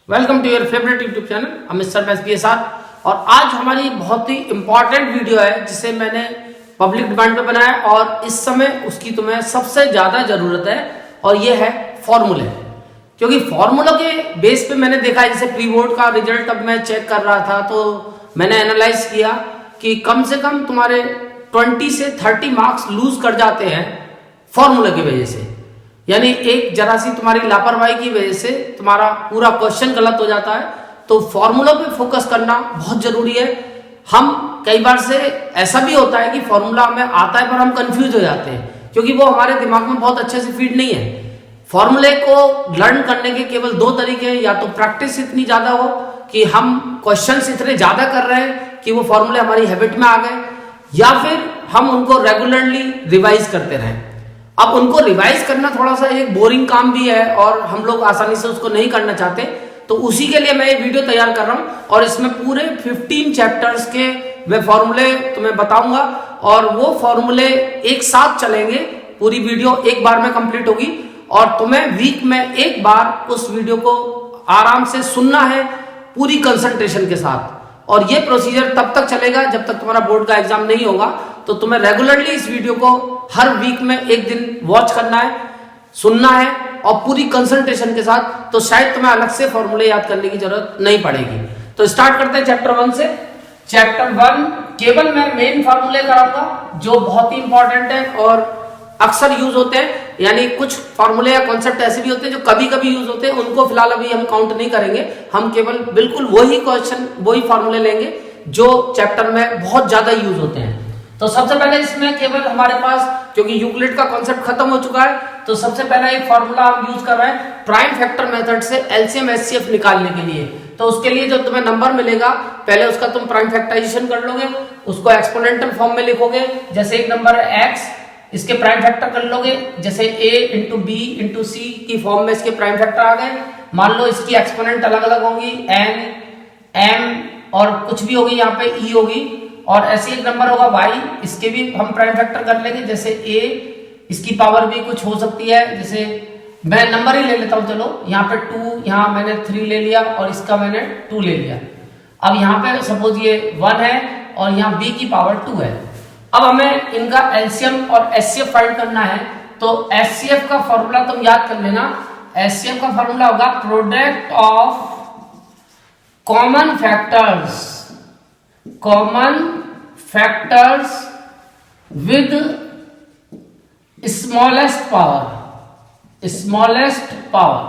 Welcome to your favourite YouTube channel Amit sir SPSR। और आज हमारी बहुत ही इंपॉर्टेंट वीडियो है जिसे मैंने पब्लिक डिमांड पे बनाया और इस समय उसकी तुम्हें सबसे ज़्यादा ज़रूरत है और ये है फॉर्मूले। क्योंकि फॉर्मूलों के बेस पे मैंने देखा है, जैसे प्री बोर्ड का रिजल्ट अब मैं चेक कर रहा था तो मैंने एनालाइज किया कि कम से कम तुम्हारे 20 से 30 मार्क्स लूज कर जाते हैं फॉर्मूले की वजह से। यानी एक जरा सी तुम्हारी लापरवाही की वजह से तुम्हारा पूरा क्वेश्चन गलत हो जाता है। तो फॉर्मूला पे फोकस करना बहुत जरूरी है। हम कई बार से ऐसा भी होता है कि फॉर्मूला हमें आता है पर हम कंफ्यूज हो जाते हैं क्योंकि वो हमारे दिमाग में बहुत अच्छे से फीड नहीं है। फॉर्मूले को लर्न करने के केवल दो तरीके हैं, या तो प्रैक्टिस इतनी ज्यादा हो कि हम क्वेश्चंस इतने ज्यादा कर रहे हैं कि वो फॉर्मूले हमारी हैबिट में आ गए, या फिर हम उनको रेगुलरली रिवाइज करते रहें। अब उनको रिवाइज करना थोड़ा सा एक बोरिंग काम भी है और हम लोग आसानी से उसको नहीं करना चाहते, तो उसी के लिए मैं ये वीडियो तैयार कर रहा हूं और इसमें पूरे 15 चैप्टर्स के मैं फॉर्मूले तुम्हें बताऊंगा और वो फॉर्मूले एक साथ चलेंगे। पूरी वीडियो एक बार में कंप्लीट होगी और तुम्हें वीक में एक बार उस वीडियो को आराम से सुनना है पूरी कंसंट्रेशन के साथ। और ये प्रोसीजर तब तक चलेगा जब तक तुम्हारा बोर्ड का एग्जाम नहीं होगा। तो तुम्हें रेगुलरली इस वीडियो को हर वीक में एक दिन वॉच करना है, सुनना है और पूरी कंसंट्रेशन के साथ, तो शायद तुम्हें अलग से फॉर्मूले याद करने की जरूरत नहीं पड़ेगी। तो स्टार्ट करते हैं चैप्टर 1 से। चैप्टर 1 केवल मैं मेन फॉर्मूले कराऊंगा जो बहुत ही इंपॉर्टेंट है और अक्सर यूज होते हैं। यानी कुछ फॉर्मूले या कॉन्सेप्ट ऐसे भी होते हैं जो कभी कभी यूज होते हैं, उनको फिलहाल अभी हम काउंट नहीं करेंगे। हम केवल बिल्कुल वही क्वेश्चन वही फॉर्मूले लेंगे जो चैप्टर में बहुत ज्यादा यूज होते हैं। तो सबसे पहले इसमें केवल हमारे पास, क्योंकि यूक्लिड का कॉन्सेप्ट खत्म हो चुका है, तो सबसे पहला एक फॉर्मूला हम यूज कर रहे हैं प्राइम फैक्टर मेथड से एलसीएम एचसीएफ निकालने के लिए। तो उसके लिए जो तुम्हें नंबर मिलेगा पहले उसका तुम प्राइम फैक्टराइजेशन कर लोगे, उसको एक्सपोनेंशियल फॉर्म में लिखोगे। जैसे एक नंबर है x, इसके प्राइम फैक्टर कर लोगे, जैसे a इंटू बी इंटू सी की फॉर्म में इसके प्राइम फैक्टर आ गए। मान लो इसकी एक्सपोनेंट अलग अलग होंगी, n m और कुछ भी होगी, यहाँ पे e होगी। और ऐसे एक नंबर होगा y, इसके भी हम प्राइम फैक्टर कर लेंगे, जैसे a, इसकी पावर भी कुछ हो सकती है। जैसे मैं नंबर ही ले लेता हूं, चलो यहाँ पे 2, यहाँ मैंने 3 ले लिया और इसका मैंने 2 ले लिया। अब यहाँ पे सपोज ये 1 है और यहाँ b की पावर 2 है। अब हमें इनका एलसीएम और एचसीएफ फाइंड करना है। तो एचसीएफ का फॉर्मूला तुम याद कर लेना। एचसीएफ का फॉर्मूला होगा product of common factors with smallest power.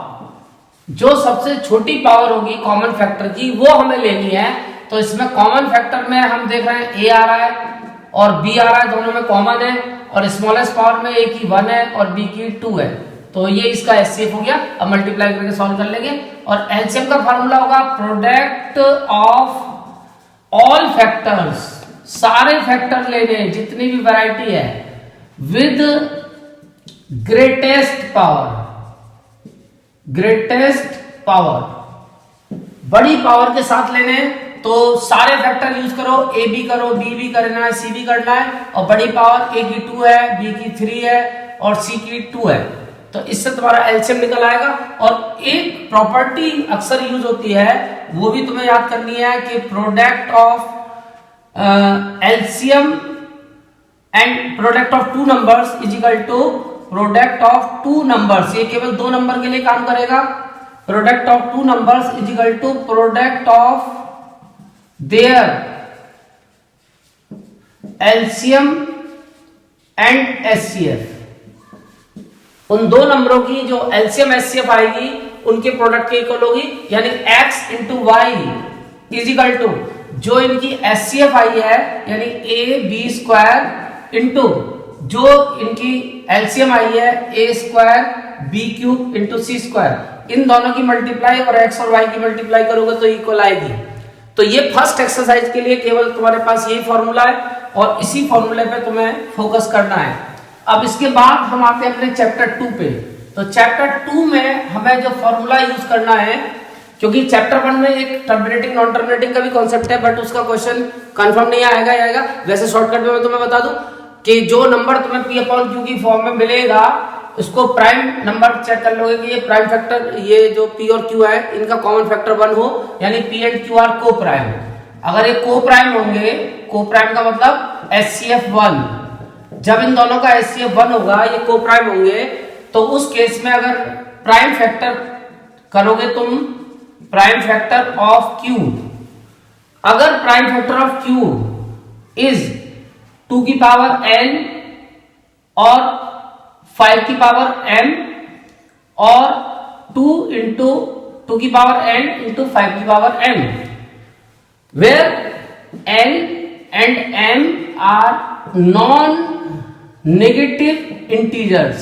जो सबसे छोटी पावर होगी कॉमन फैक्टर की वो हमें लेनी है। तो इसमें कॉमन फैक्टर में हम देख रहे हैं a आ रहा है और b आ रहा है, दोनों में कॉमन है। और स्मॉलेस्ट पावर में a की 1 है और b की 2 है। तो ये इसका एचसीएफ हो गया। अब मल्टीप्लाई करके सॉल्व कर लेंगे। और एलसीएम का फार्मूला होगा प्रोडक्ट ऑफ ऑल फैक्टर्स, सारे फैक्टर लेने जितनी भी वैरायटी है, विद ग्रेटेस्ट पावर, बड़ी पावर के साथ लेने हैं। तो सारे फैक्टर यूज करो, ए भी करो, बी भी करना है, सी भी करना है। और बड़ी पावर ए की 2 है, बी की 3 है और सी की 2 है। तो इससे तुम्हारा एलसीएम निकल आएगा। और एक प्रॉपर्टी अक्सर यूज होती है वो भी तुम्हें याद करनी है कि product of LCM and product of 2 numbers is equal to product of 2 numbers. ये केवल 2 नंबर के लिए काम करेगा। Product of 2 numbers is equal to product of their LCM and HCF. उन 2 नंबरों की जो एलसीएम एचसीएफ आएगी उनके प्रोडक्ट के इक्वल होगी। यानी x into Y is equal to जो इनकी एचसीएफ आई है यानी a b स्क्वायर इंटू जो इनकी एलसीएम आई है a square b cube into c square. इन दोनों की मल्टीप्लाई और x और y की मल्टीप्लाई करोगे तो इक्वल आएगी। तो ये फर्स्ट एक्सरसाइज के लिए केवल तुम्हारे पास यही फॉर्मूला है और इसी फॉर्मूले पे तुम्हें फोकस करना है। अब इसके बाद हम आते हैं अपने चैप्टर 2 पे। तो चैप्टर 2 में हमें जो फॉर्मूला यूज करना है, क्योंकि चैप्टर 1 में एक टर्मिनेटिंग नॉन टर्मिनेटिंग का भी कॉन्सेप्ट है बट उसका क्वेश्चन कंफर्म नहीं आएगा। वैसे शॉर्टकट में मैं तुम्हें बता दूं कि जो नंबर तुम्हें P/Q की फॉर्म में मिलेगा उसको प्राइम नंबर चेक कर लोगे कि ये प्राइम फैक्टर, ये जो P और Q है इनका कॉमन फैक्टर 1 हो, यानी P एंड Q आर को प्राइम। अगर ये को प्राइम होंगे, को प्राइम का मतलब HCF1, जब इन दोनों का HCF1 होगा, ये को प्राइम होंगे, तो उस केस में अगर प्राइम फैक्टर करोगे तुम, प्राइम फैक्टर ऑफ Q, अगर prime factor of Q is 2 की पावर n और 5 की पावर m और 2 इंटू 2 की पावर n इंटू 5 की power m, where n and m are non-negative integers।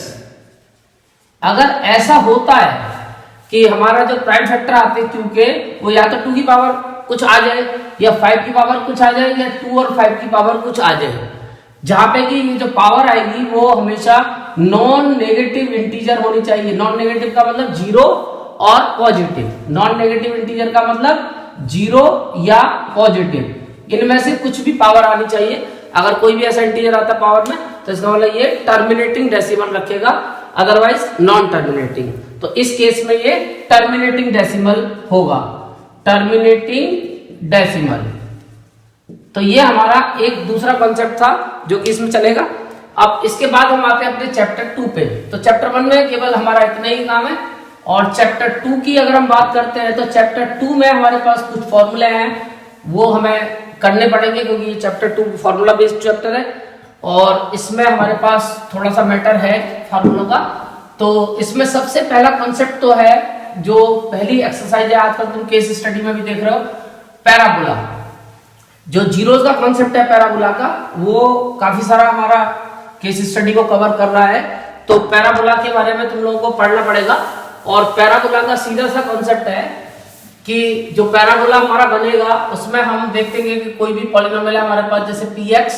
अगर ऐसा होता है कि हमारा जो प्राइम फैक्टर आते हैं Q के, वो या तो 2 की पावर कुछ आ जाए, या 5 की पावर कुछ आ जाए, या 2 और 5 की पावर कुछ आ जाए, जहां पे कि ये जो पावर आएगी वो हमेशा नॉन नेगेटिव इंटीजर होनी चाहिए। नॉन नेगेटिव का मतलब जीरो और पॉजिटिव, नॉन नेगेटिव इंटीजर का मतलब जीरो या पॉजिटिव, इनमें से कुछ भी पावर आनी चाहिए। अगर कोई भी ऐसा इंटीजर आता है पावर में, तो इसका मतलब ये टर्मिनेटिंग डेसिमल रखेगा, अदरवाइज नॉन टर्मिनेटिंग। तो इस केस में ये टर्मिनेटिंग डेसिमल होगा, टर्मिनेटिंग डेसिमल। तो ये हमारा एक दूसरा कॉन्सेप्ट था जो कि इसमें चलेगा। अब इसके बाद हम आते हैं अपने चैप्टर 2 पे। तो चैप्टर 1 में केवल हमारा इतना ही काम है, और चैप्टर 2 की अगर हम बात करते हैं तो चैप्टर 2 में हमारे पास कुछ फॉर्मूले हैं, वो हमें करने पड़ेंगे, क्योंकि ये चैप्टर 2 फॉर्मूला बेस्ड चैप्टर है, और इसमें हमारे पास थोड़ा सा मैटर है फार्मूलों का। तो इसमें सबसे पहला कॉन्सेप्ट तो है, जो पहली एक्सरसाइज है, आजकल तुम केस स्टडी में भी देख रहे हो, पैराबोला। जो जीरोस का कॉन्सेप्ट है पैराबोला का, वो काफी सारा हमारा केस स्टडी को कवर कर रहा है। तो पैराबोला के बारे में तुम लोगों को पढ़ना पड़ेगा। और पैराबोला का सीधा सा कॉन्सेप्ट है कि जो पैराबोला हमारा बनेगा उसमें हम देखेंगे कि कोई भी पॉलिनोमियल है हमारे पास, जैसे px,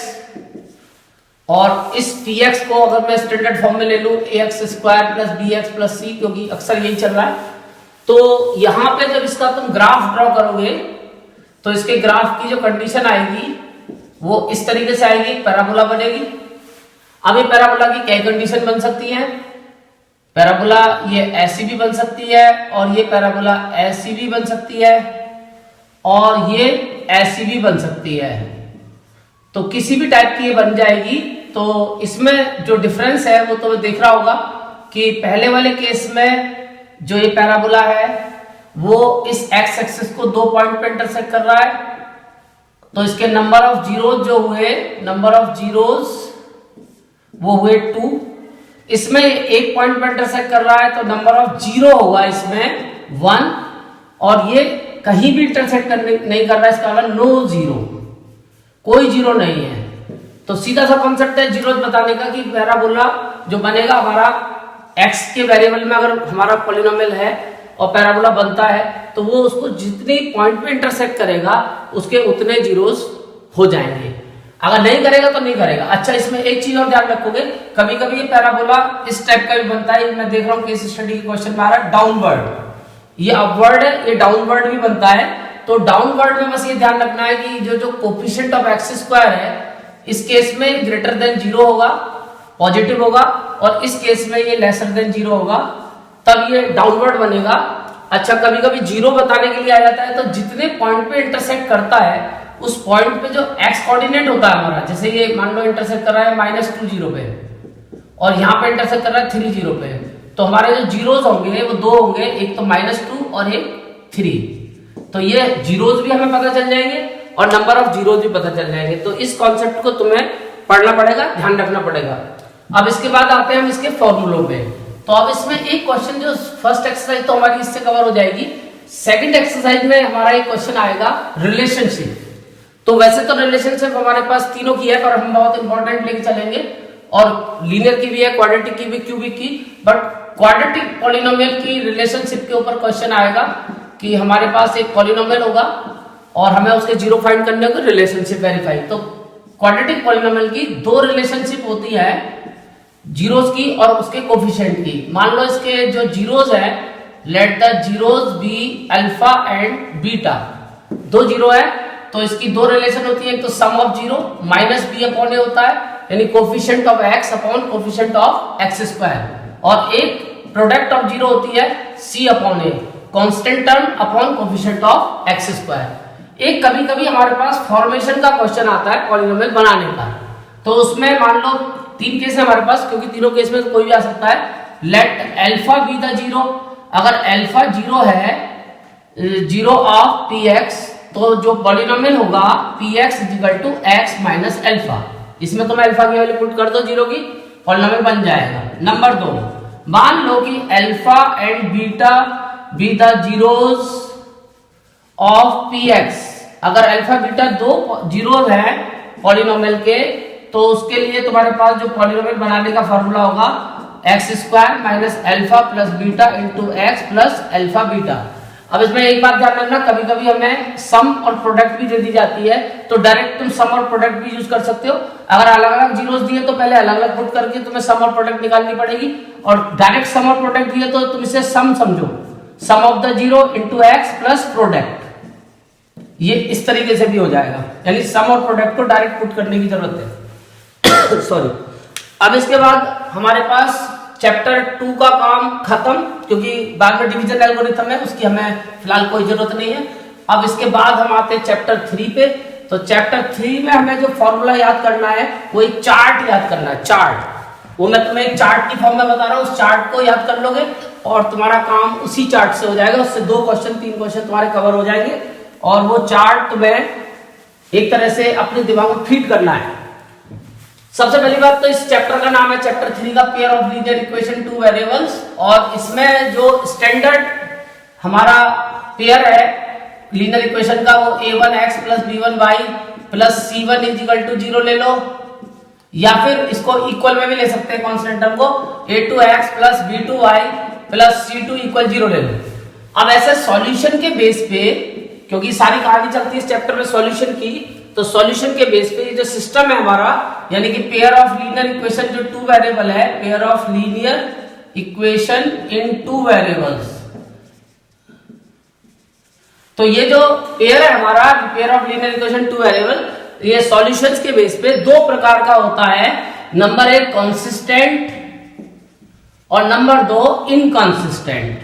और इस px को अगर मैं स्टैंडर्ड फॉर्म में ले लूं ax² plus bx plus c, क्योंकि अक्सर यही चल रहा है, तो यहां पे जब इसका तुम ग्राफ ड्रॉ करोगे तो इसके ग्राफ की जो कंडीशन आएगी वो इस तरीके से आएगी, पैराबोला बनेगी। अब ये पैराबोला की क्या कंडीशन बन सकती है? पैराबोला ये ऐसी भी बन सकती है, और ये पैराबोला ऐसी भी बन सकती है, और ये ऐसी भी बन सकती है। तो किसी भी टाइप की ये बन जाएगी। तो इसमें जो डिफरेंस है वो तो देख रहा होगा कि पहले वाले केस में जो ये पैराबोला है वो इस एक्स एक्सिस को 2 पॉइंट पे इंटरसेक्ट कर रहा है, तो इसके नंबर ऑफ जीरोज जो हुए, नंबर ऑफ जीरोज वो हुए 2। इसमें एक पॉइंट पे इंटरसेक्ट कर रहा है, तो नंबर ऑफ जीरो होगा इसमें 1, और ये कहीं भी इंटरसेक्ट नहीं कर रहा है, इसका मतलब नो जीरो, कोई जीरो नहीं है। तो सीधा सा कॉन्सेप्ट है जीरोज बताने का कि पैराबोला जो बनेगा हमारा एक्स के वेरिएबल में, अगर हमारा पॉलिनोमियल है और पैराबोला बनता है, तो वो उसको जितने पॉइंट पे इंटरसेक्ट करेगा उसके उतने जीरोस हो जाएंगे। अगर नहीं करेगा तो नहीं करेगा। अच्छा, इसमें एक चीज और ध्यान रखोगे, कभी कभी ये पैराबोला इस टाइप का भी बनता है। मैं देख रहा हूँ केस स्टडी के क्वेश्चन में आ रहा है डाउनवर्ड, ये अपवर्ड है, ये डाउनवर्ड भी बनता है। तो डाउनवर्ड में बस ये ध्यान रखना है कि जो कोफिशिएंट ऑफ एक्स स्क्वायर है, इस केस में ग्रेटर देन 0 होगा, पॉजिटिव होगा, और इस केस में ये लेसर देन 0 होगा, तब ये डाउनवर्ड बनेगा। अच्छा, कभी कभी 0 बताने के लिए आ जाता है, तो जितने पॉइंट पे इंटरसेक्ट करता है उस पॉइंट पे जो एक्स कोऑर्डिनेट होता है हमारा, जैसे ये मान लो इंटरसेक्ट कर रहा है -2 0 पे, और यहाँ पे इंटरसेक्ट कर रहा है 3 0 पे, तो हमारे जो जीरोज होंगे वो 2 होंगे, एक तो -2 और एक 3। तो ये जीरोज भी हमें पता चल जाएंगे और नंबर ऑफ जीरोज भी पता चल जाएंगे। तो इस कॉन्सेप्ट को तुम्हें पढ़ना पड़ेगा, ध्यान रखना पड़ेगा। अब इसके बाद आते हैं हम इसके फॉर्मूलों पे। तो अब इसमें एक क्वेश्चन, जो फर्स्ट एक्सरसाइज तो हमारी इससे कवर हो जाएगी, सेकंड एक्सरसाइज में हमारा एक क्वेश्चन आएगा रिलेशनशिप। तो वैसे तो रिलेशनशिप हमारे पास तीनों की है, पर हम बहुत इंपॉर्टेंट लेके चलेंगे, और लीनियर की भी है, क्वाड्रेटिक की भी, क्यूबिक की, बट क्वाड्रेटिक पॉलिनोमियल की रिलेशनशिप के ऊपर क्वेश्चन आएगा कि हमारे पास एक पॉलिनोमियल होगा और हमें उसके जीरो फाइंड करने को, रिलेशनशिप वेरीफाई। तो क्वाड्रेटिक पॉलिनोमियल की 2 रिलेशनशिप होती है, जीरोस की और उसके कोफिशिएंट की। मान लो इसके जो जीरोस है, let the zeros be alpha and beta, 2 zero है, तो इसकी 2 रिलेशन होती है। एक तो sum of zero minus B upon A होता है, यानी coefficient of x upon coefficient of x square, और एक प्रोडक्ट ऑफ जीरो होती है C upon A, constant term upon coefficient of x square. एक कभी कभी हमारे पास फॉर्मेशन का क्वेश्चन आता है पॉलिनोमियल बनाने का, तो उसमें मान लो तीन केस है हमारे पास, क्योंकि तीनों केस में कोई भी आ सकता है। Let alpha be the zero, अगर अल्फा जीरो है, जीरो ऑफ पी एक्स, तो जो पॉलिनोमियल होगा P X equal to X minus alpha, इसमें तुम अल्फा की वैल्यू पुट कर दो जीरो की, पॉलिनोमियल बन जाएगा। नंबर दो, मान लो कि alpha and beta be the zeros of P x, अगर अल्फा बीटा दो जीरोस है पॉलिनोमियल के, तो उसके लिए तुम्हारे पास जो पॉलिनोमियल बनाने का फॉर्मूला होगा x square minus alpha plus beta into x plus alpha beta. अब इसमें एक बात ध्यान रखना, कभी कभी हमें सम और प्रोडक्ट भी दे दी जाती है, तो डायरेक्ट तुम सम और प्रोडक्ट भी यूज कर सकते हो। अगर अलग अलग जीरोस दिए तो पहले अलग अलग पुट करके तुम्हें सम और प्रोडक्ट निकालनी पड़ेगी, और डायरेक्ट सम और प्रोडक्ट दिए तो तुम इसे सम समझो, sum of the zero into x plus product, ये इस तरीके से भी हो जाएगा, यानी सम और प्रोडक्ट को डायरेक्ट पुट करने की जरूरत है। सॉरी। अब इसके बाद हमारे पास चैप्टर 2 का काम खत्म, क्योंकि बाद में डिवीजन एल्गोरिथम है, उसकी हमें फिलहाल कोई जरूरत नहीं है। अब इसके बाद हम आते हैं चैप्टर 3 पे। तो चैप्टर 3 में हमें जो फॉर्मूला याद करना है वो एक चार्ट याद करना है, चार्ट। वो मैं तुम्हें एक चार्ट की फॉर्म में बता रहा हूँ, उस चार्ट को याद कर लोगे और तुम्हारा काम उसी चार्ट से हो जाएगा। उससे 2 क्वेश्चन 3 क्वेश्चन तुम्हारे कवर हो जाएंगे, और वो चार्ट तुम्हें एक तरह से अपने दिमाग में फीड करना है। सबसे पहली बात तो इस चैप्टर का नाम है चैप्टर 3 का pair of linear equation two variables, और इसमें जो स्टैंडर्ड हमारा पेयर है लीनियर इक्वेशन का वो a1x plus b1y plus c1 is equal to 0 ले लो, या फिर इसको इक्वल में भी ले सकते हैं कांस्टेंट टर्म को, a2x plus b2y plus c2 equal 0 ले लो। अब ऐसे सॉल्यूशन के बेस पे, क्योंकि सारी कहानी चलती है इस चैप्टर में सॉल्यूशन की, तो सॉल्यूशन के बेस पे जो सिस्टम है हमारा, यानी कि पेयर ऑफ लीनियर इक्वेशन जो 2 वेरिएबल है, pair of linear equation in 2 variables, तो ये जो पेयर है हमारा pair of linear equation 2 variable, ये सॉल्यूशंस के बेस पे 2 प्रकार का होता है। नंबर 1 कंसिस्टेंट और नंबर 2 इनकंसिस्टेंट।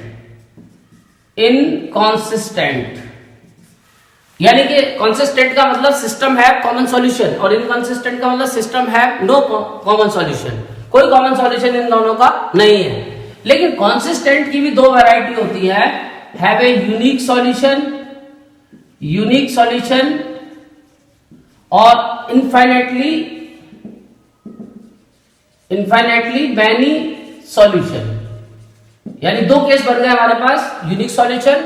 इनकंसिस्टेंट यानी कि कंसिस्टेंट का मतलब सिस्टम है कॉमन सॉल्यूशन, और इनकंसिस्टेंट का मतलब सिस्टम है नो कॉमन सॉल्यूशन, कोई कॉमन सॉल्यूशन इन दोनों का नहीं है। लेकिन कंसिस्टेंट की भी 2 वैरायटी होती है, have a unique solution, unique solution, और इनफाइनाइटली मैनी सॉल्यूशन। यानी 2 केस बन गए हमारे पास, यूनिक सॉल्यूशन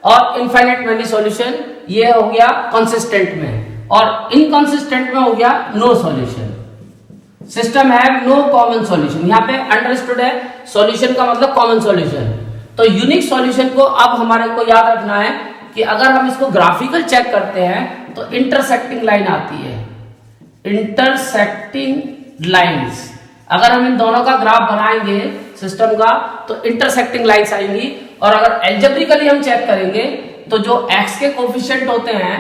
और इनफाइनाइट मैनी सॉल्यूशन। ये हो गया कंसिस्टेंट में, और इनकंसिस्टेंट में हो गया नो सॉल्यूशन। सिस्टम है नो कॉमन सॉल्यूशन, यहाँ पे अंडरस्टूड है, सॉल्यूशन का मतलब कॉमन सॉल्यूशन। तो यूनिक सॉल्यूशन को अब हमारे को याद रखना है कि अगर हम इसको ग्राफिकल चेक करते हैं तो इंटरसेक्टिंग लाइन आती है, इंटरसेक्टिंग लाइंस। अगर हम इन दोनों का ग्राफ बनाएंगे सिस्टम का तो इंटरसेक्टिंग लाइंस आएंगी, और अगर एल्जेब्रिकली हम चेक करेंगे तो जो x के कोफिशिएंट होते हैं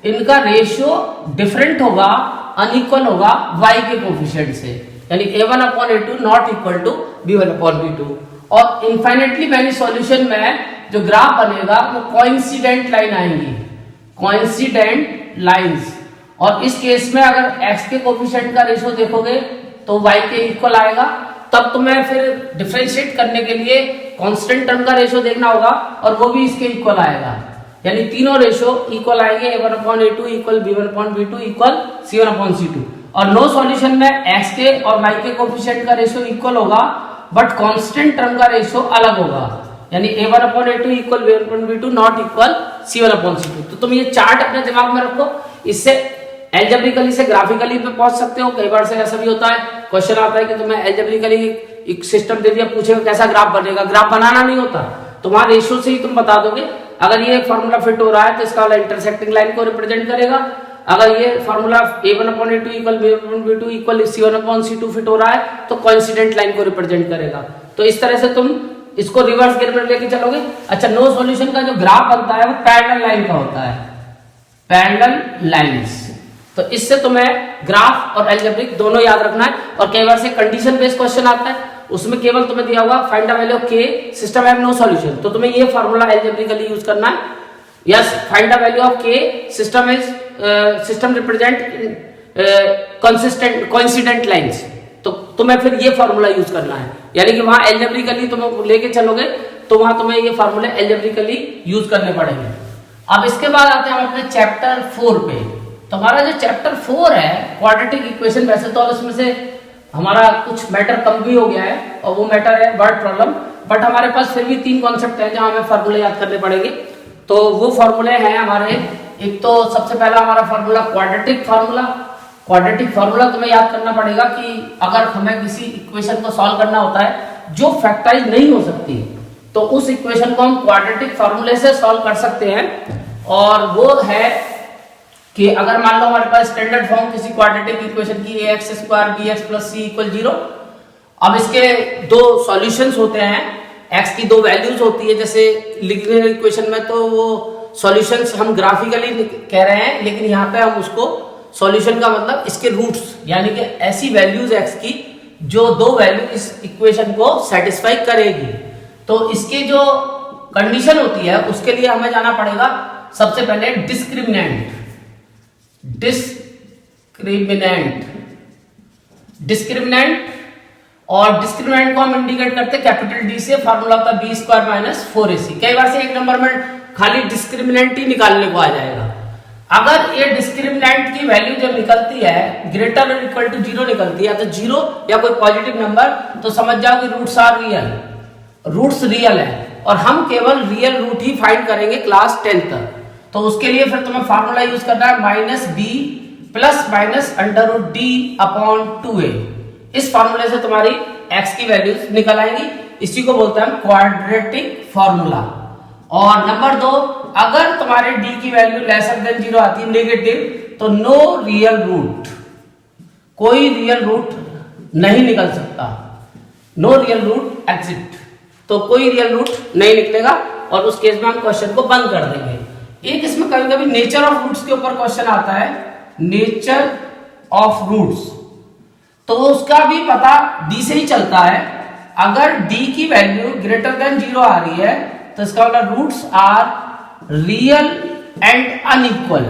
इनका रेशियो डिफरेंट होगा, अनइक्वल होगा y के कोफिशिएंट से, यानी a1/a2 not equal to b1/b2। और इनफाइनाइटली मैनी सॉल्यूशन में जो ग्राफ बनेगा वो कोइंसिडेंट लाइन आएंगी, कोइंसिडेंट लाइंस। और इस केस में अगर x के कोफिशिएंट का रेशियो देखोगे तो y के इक्वल आएगा, तब तुम्हें फिर डिफरेंशिएट करने के लिए कांस्टेंट टर्म का रेशियो देखना होगा, और वो भी इसके इक्वल आएगा, यानी तीनों रेशियो इक्वल आएंगे, a1/a2 equal b1/b2 equal c1/c2। और नो सॉल्यूशन में x के और y के कोफिशिएंट का रेशियो इक्वल होगा, बट कांस्टेंट टर्म का रेशियो अलग होगा, यानी a1/a2 equal b1/b2 not equal c1/c2। तो तुम ये चार्ट अपने दिमाग में रखो, इससे एल्जेब्रिकली से ग्राफिकली पे पहुंच सकते हो। कई बार से ऐसा भी होता है, क्वेश्चन आता है कि तुम्हें एल्जेब्रिकली एक सिस्टम दे दिया, पूछेगा कैसा ग्राफ बनेगा, ग्राफ बनाना नहीं होता, तुम्हारे रेशियो से ही तुम बता दोगे। अगर ये फॉर्मूला फिट हो रहा है तो इसका वाला इंटरसेक्टिंग लाइन को रिप्रेजेंट करेगा, अगर ये formula a1/a2 equal b1/b2 equal c1/c2 fit हो रहा है तो कोइंसिडेंट लाइन को रिप्रेजेंट करेगा। तो इस तरह से तुम इसको रिवर्स गियर में लेके चलोगे। अच्छा, नो सॉल्यूशन का जो ग्राफ बनता है वो पैरेलल लाइन का होता है, पैरेलल लाइंस। तो इससे तुम्हें ग्राफ और एल्जेब्रिक दोनों याद रखना है। और कई बार से कंडीशन बेस्ड क्वेश्चन आता है, उसमें केवल तुम्हें दिया होगा find the value of K, system have no solution, तो तुम्हें ये फार्मूला अलजेब्रिकली यूज करना है। Yes, find the value of K, system represent consistent coincident lines, तो तुम्हें फिर ये फार्मूला यूज करना है, यानी कि वहां अलजेब्रिकली तुम लेके चलोगे तो वहां तुम्हें ये फार्मूले अलजेब्रिकली यूज करने पड़ेंगे। अब इसके बाद आते हैं हम अपने चैप्टर 4 पे। तुम्हारा जो चैप्टर 4 है क्वाड्रेटिक इक्वेशन, वैसे तो इसमें से हमारा कुछ मैटर कम भी हो गया है और वो मैटर है वर्ड प्रॉब्लम, बट हमारे पास फिर भी 3 कॉन्सेप्ट हैं जहां हमें फार्मूले याद करने पड़ेंगे। तो वो फार्मूले हैं हमारे, एक तो सबसे पहला हमारा formula quadratic formula. Quadratic formula तुम्हें याद करना पड़ेगा कि अगर हमें किसी इक्वेशन को सॉल्व करना होता है जो फैक्टराइज नहीं हो सकती, तो उस इक्वेशन को हम क्वाड्रेटिक फार्मूले से सॉल्व कर सकते हैं। और वो है कि अगर मान लो हमारे पास स्टैंडर्ड फॉर्म किसी क्वाड्रेटिक इक्वेशन की ax² bx + c = 0, अब इसके दो सॉल्यूशंस होते हैं, x की दो वैल्यूज होती है, जैसे लिनियर इक्वेशन में तो वो सॉल्यूशंस हम ग्राफिकली कह रहे हैं, लेकिन यहाँ पे हम उसको सॉल्यूशन का मतलब इसके रूट्स, यानी कि ऐसी वैल्यूज x की जो दो वैल्यू इस इक्वेशन को सेटिस्फाई करेगी। तो इसकी जो कंडीशन होती है उसके लिए हमें जाना पड़ेगा सबसे पहले डिस्क्रिमिनेंट और डिस्क्रिमिनेंट को हम इंडिकेट करते हैं कैपिटल डी से, फार्मूला होता है b² - 4ac। कई बार से एक नंबर में खाली डिस्क्रिमिनेंट ही निकालने को आ जाएगा। अगर ये डिस्क्रिमिनेंट की वैल्यू जब निकलती है ग्रेटर और इक्वल टू 0 निकलती है, तो 0 या कोई पॉजिटिव नंबर, तो समझ जाओ कि रूट्स रियल है और हम केवल रियल रूट ही फाइंड करेंगे क्लास 10 तक। तो उसके लिए फिर तुम्हें फार्मूला यूज करना है -b ± √d/2a। इस फार्मूले से तुम्हारी x की वैल्यूज निकल आएंगी, इसी को बोलते हैं क्वाड्रेटिक फार्मूला। और नंबर 2, अगर तुम्हारे d की वैल्यू लेसर देन 0 आती है नेगेटिव, तो नो रियल रूट, कोई रियल रूट नहीं निकल सकता, नो रियल रूट एग्जिट, तो कोई रियल रूट नहीं निकलेगा और उस केस में हम क्वेश्चन को बंद कर देंगे। एक इसमें कभी कभी नेचर ऑफ रूट्स के ऊपर क्वेश्चन आता है, नेचर ऑफ रूट्स, तो उसका भी पता d से ही चलता है। अगर d की वैल्यू ग्रेटर देन 0 आ रही है तो इसका मतलब roots are real and unequal.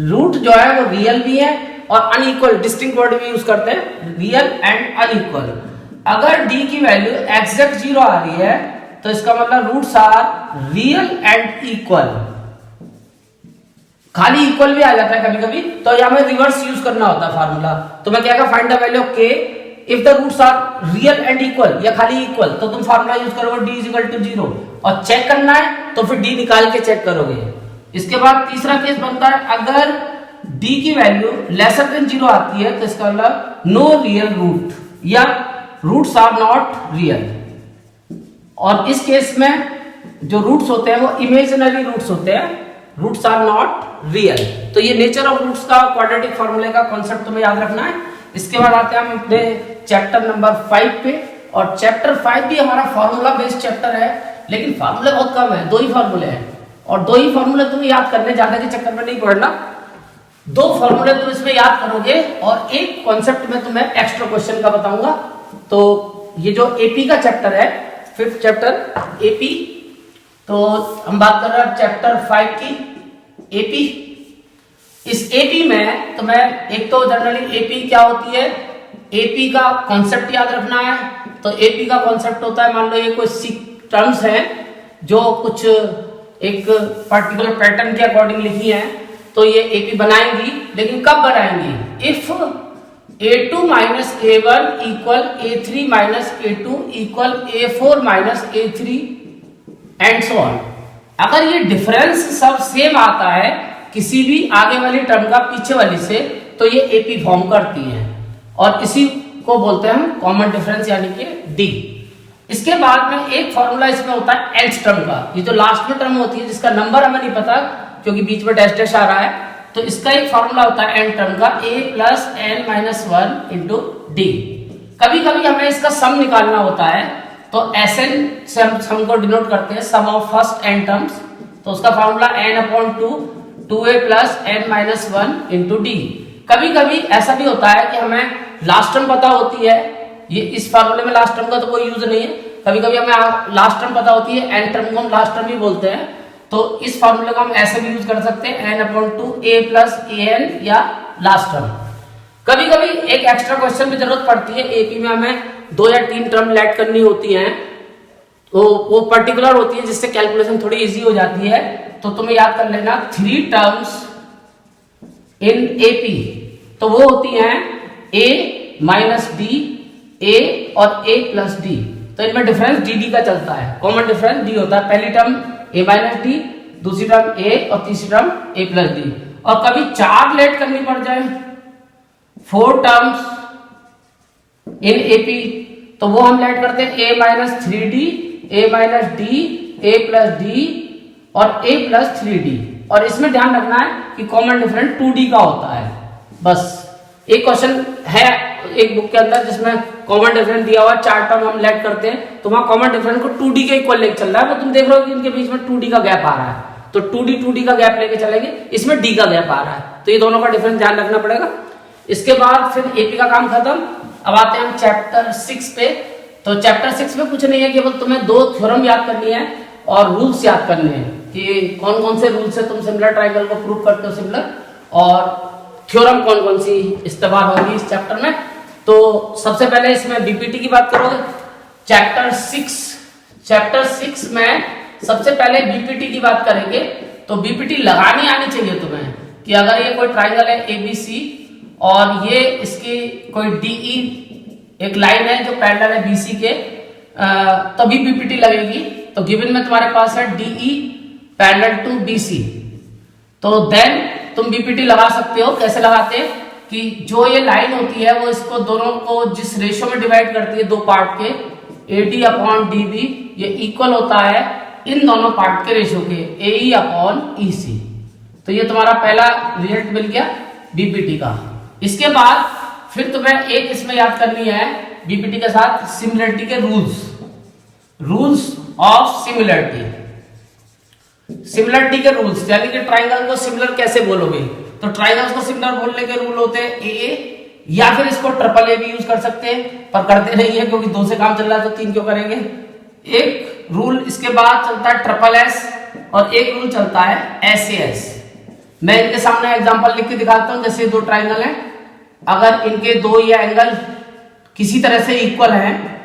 Root जो है वो रियल भी है और अनइक्वल, डिस्टिंक्ट वर्ड भी यूज करते हैं, रियल एंड अनइक्वल। अगर d की वैल्यू एग्जैक्ट 0 आ रही है तो इसका मतलब roots are real and equal. खाली इक्वल भी आ जाता है कभी कभी, तो यहां में रिवर्स यूज करना होता है फार्मूला। तो मैं क्या find the value of k if the roots are real and equal या खाली इक्वल, तो तुम फार्मूला यूज करोगे d = 0 और चेक करना है तो फिर d निकाल के चेक करोगे। इसके बाद तीसरा केस बनता है, अगर d की वैल्यू लेसर देन 0 आती है तो इसका मतलब नो रियल रूट या रूट्स आर नॉट रियल। और इस केस में जो रूट्स होते हैं वो इमेजिनरी रूट्स होते हैं, रूट्स आर नॉट रियल। तो ये नेचर ऑफ रूट्स का क्वाड्रेटिक फार्मूले का कॉन्सेप्ट तुम्हें याद रखना है। इसके बाद आते हैं हम अपने चैप्टर नंबर 5 पे, और चैप्टर 5 भी हमारा फार्मूला बेस्ड चैप्टर है, लेकिन फार्मूले बहुत कम है, 2 ही फार्मूले हैं और 2 ही फार्मूले तुम्हें याद करने, ज्यादा के चक्कर में नहीं पड़ना। 2 फार्मूले तुम इसमें याद करोगे और एक कॉन्सेप्ट में तुम्हें एक्स्ट्रा क्वेश्चन का बताऊंगा। तो ये जो एपी का चैप्टर है, 5th चैप्टर एपी, तो हम बात कर रहे हैं चैप्टर 5 की एपी। इस एपी में तो मैं एक तो जनरली एपी क्या होती है, एपी का कॉन्सेप्ट याद रखना है। तो एपी का कॉन्सेप्ट होता है, मान लो ये कोई टर्म्स हैं जो कुछ एक पर्टिकुलर पैटर्न के अकॉर्डिंग लिखी हैं, तो ये एपी बनाएंगी, लेकिन कब बनाएंगी, if a2 - a1 = a3 - a2 = a4 - a3 and so on. अगर ये डिफरेंस सब सेम आता है किसी भी आगे वाली टर्म का पीछे वाली से, तो ये एपी फॉर्म करती है और इसी को बोलते हैं हम कॉमन डिफरेंस, यानी कि डी। इसके बाद में एक फॉर्मूला इसमें होता है nth टर्म का, ये जो लास्ट में टर्म होती है जिसका नंबर हमें नहीं पता क्योंकि बीच में डैश डैश आ रहा है, तो इसका एक फॉर्मूला होता है n टर्म का, a + n - 1 × d। कभी कभी हमें इसका सम निकालना होता है, तो Sn से हम सम को डिनोट करते हैं, सम ऑफ फर्स्ट n टर्म्स, तो उसका formula n/2 2a + n - 1 × d। कभी कभी ऐसा भी होता है कि हमें लास्ट टर्म पता होती है ये इस फॉर्मूले में लास्ट टर्म का तो कोई यूज नहीं है। कभी कभी हमें लास्ट टर्म पता होती है, एन टर्म को हम लास्ट टर्म ही बोलते हैं, तो इस फॉर्मूले को हम ऐसे भी यूज कर सकते हैं n/2 a प्लस an या लास्ट टर्म। कभी कभी एक एक्स्ट्रा क्वेश्चन में जरूरत पड़ती है, एपी में हमें 2 या 3 टर्म लेट करनी होती हैं, तो वो पर्टिकुलर होती है जिससे कैलकुलेशन थोड़ी इजी हो जाती है। तो तुम्हें याद कर लेना 3 टर्म्स इन एपी, तो वो होती हैं a माइनस डी, a और a प्लस डी। तो इनमें डिफरेंस dd का चलता है, कॉमन डिफरेंस d होता है। पहली टर्म a माइनस डी, दूसरी टर्म a और तीसरी टर्म a प्लस डी। और कभी 4 लेट करनी पड़ जाए, 4 टर्म्स इन एपी, तो वो हम लेट करते हैं a minus 3d, a minus D, a plus D और a प्लस 3d। और इसमें ध्यान रखना है कि कॉमन डिफरेंस 2d का होता है। बस एक क्वेश्चन है एक बुक के अंदर जिसमें कॉमन डिफरेंस दिया हुआ है, 4 टर्म हम लेट करते हैं, तो वहां कॉमन डिफरेंस को 2d के इक्वल लेके चल रहा है, वो तुम देख रहे हो कि इनके बीच में 2d का गैप आ रहा है, तो 2d का गैप लेके चलेंगे, इसमें d का गैप आ रहा है, तो ये दोनों का डिफरेंस ध्यान रखना पड़ेगा। इसके बाद फिर एपी का काम खत्म। अब आते हैं हम चैप्टर 6 पे। तो चैप्टर 6 में कुछ नहीं है, केवल तुम्हें 2 थ्योरम याद करनी है और रूल्स याद करने हैं कि कौन कौन से रूल से तुम सिमिलर ट्रायंगल को प्रूव करते हो सिमिलर, और थ्योरम कौन कौन सी इस्तेमाल होगी इस चैप्टर में। तो सबसे पहले इसमें बीपीटी की बात करोगे। चैप्टर 6 में सबसे पहले बीपीटी की बात करेंगे। तो बीपीटी लगानी आनी चाहिए तुम्हें कि अगर ये कोई ट्रायंगल है एबीसी और ये इसकी कोई डीई एक लाइन है जो पैरेलल है बीसी के, तभी बीपीटी लगेगी। तो गिवन में तुम्हारे पास है डीई पैरेलल टू बीसी, तो देन तुम बीपीटी लगा सकते हो। कैसे लगाते हैं कि जो ये लाइन होती है वो इसको दोनों को जिस रेशियो में डिवाइड करती है 2 पार्ट के, AD अपॉन DB, ये इक्वल होता है इन दोनों पार्ट के रेशियो के, AE अपॉन EC। तो ये तुम्हारा पहला रिजल्ट मिल गया बीपीटी का। इसके बाद फिर तुम्हें एक इसमें याद करनी है बीपीटी के साथ सिमिलरिटी के रूल्स ऑफ सिमिलरिटी के रूल्स, यानी कि ट्राइंगल को सिमिलर कैसे बोलोगे। तो ट्राइंगल्स को सिमिलर बोलने के रूल होते हैं AA, या फिर इसको ट्रिपल A भी यूज कर सकते हैं, पर करते नहीं है क्योंकि 2 से काम चल रहा है तो 3 क्यों करेंगे। एक रूल इसके बाद चलता है ट्रिपल S और एक रूल चलता है SAS। मैं इनके सामने एग्जांपल लिख के दिखाता हूं। जैसे 2 ट्राइंगल हैं, अगर इनके 2 ये एंगल किसी तरह से इक्वल हैं,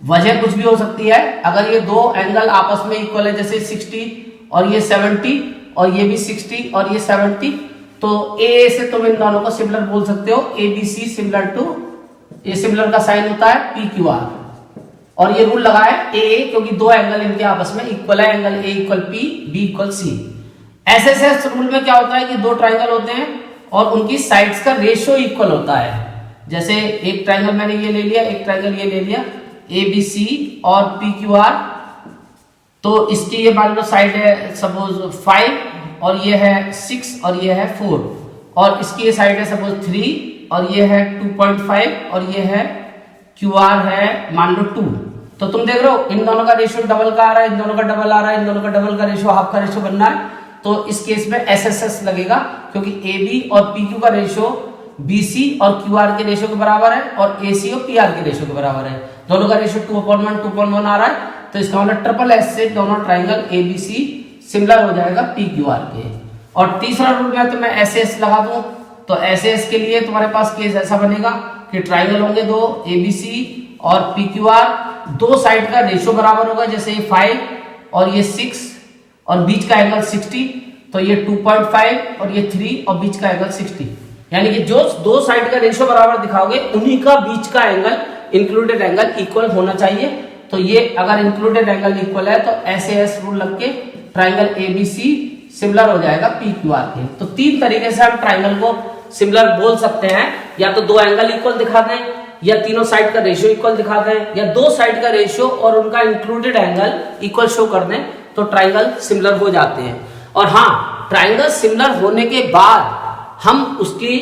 वजह कुछ भी हो सकती है। अगर ये 2 एंगल आपस में इक्वल है, जैसे 60 और ये 70 और ये भी 60 और ये 70, तो ए से तुम इन दोनों को सिमिलर बोल सकते हो। ABC सिमिलर टू, ये सिमिलर का साइन होता है PQR, और ये रूल लगा है AA क्योंकि 2 एंगल इनके आपस में इक्वल है, angle A equal P, B equal C। SSS rule में क्या होता है कि 2 ट्राइंगल होते हैं और उनकी साइड्स का रेशियो इक्वल होता है। जैसे एक ट्राइंगल मैंने ये ले लिया, एक ट्राइंगल ये ले लिया, ABC और PQR, तो इसकी ये मान लो साइड है सपोज 5 और ये है 6 और ये है 4, और इसकी ये साइड है सपोज 3 और ये है 2.5 और ये है QR है मान लो 2। तो तुम देख रहे हो इन दोनों का रेशियो डबल का आ रहा है, इन दोनों का डबल आ रहा है, इन दोनों का डबल का रेशियो हाफ का रेशियो बनना है। तो इस केस में SSS लगेगा क्योंकि AB और PQ का रेशियो BC और QR के रेशियो के बराबर है और AC और PR के रेशियो के बराबर है। दोनों का रेशियो 2/1 आ रहा है, तो इसका मतलब ट्रिपल S से दोनों ट्राइंगल ABC सिमिलर हो जाएगा PQR के। और तीसरा रूल में तो मैं SAS लगा दूं, तो SAS के लिए तुम्हारे पास केस ऐसा बनेगा कि ट्राइंगल होंगे 2 ABC और PQR, 2 साइड का रेशियो बराबर होगा, जैसे ये 5 और ये 6 और बीच का एंगल 60, तो ये 2.5 और ये 3 और बीच का एंगल 60, यानी कि जो 2 साइड का रेशियो बराबर दिखाओगे उन्हीं का बीच का एंगल इंक्लूडेड एंगल इक्वल होना चाहिए। तो ये अगर इंक्लूडेड एंगल इक्वल है तो SAS रूल लग के ट्राइंगल ABC सिमिलर हो जाएगा PQR के। तो 3 तरीके से हम ट्राइंगल को सिमिलर बोल सकते हैं, या तो 2 एंगल इक्वल दिखा दें, या तीनों साइड का रेशियो इक्वल दिखा दें, या 2 साइड का रेशियो और उनका इंक्लूडेड एंगल इक्वल शो कर दें, तो ट्राइंगल सिमिलर हो जाते हैं। और हाँ, ट्राइंगल सिमिलर होने के बाद हम उसकी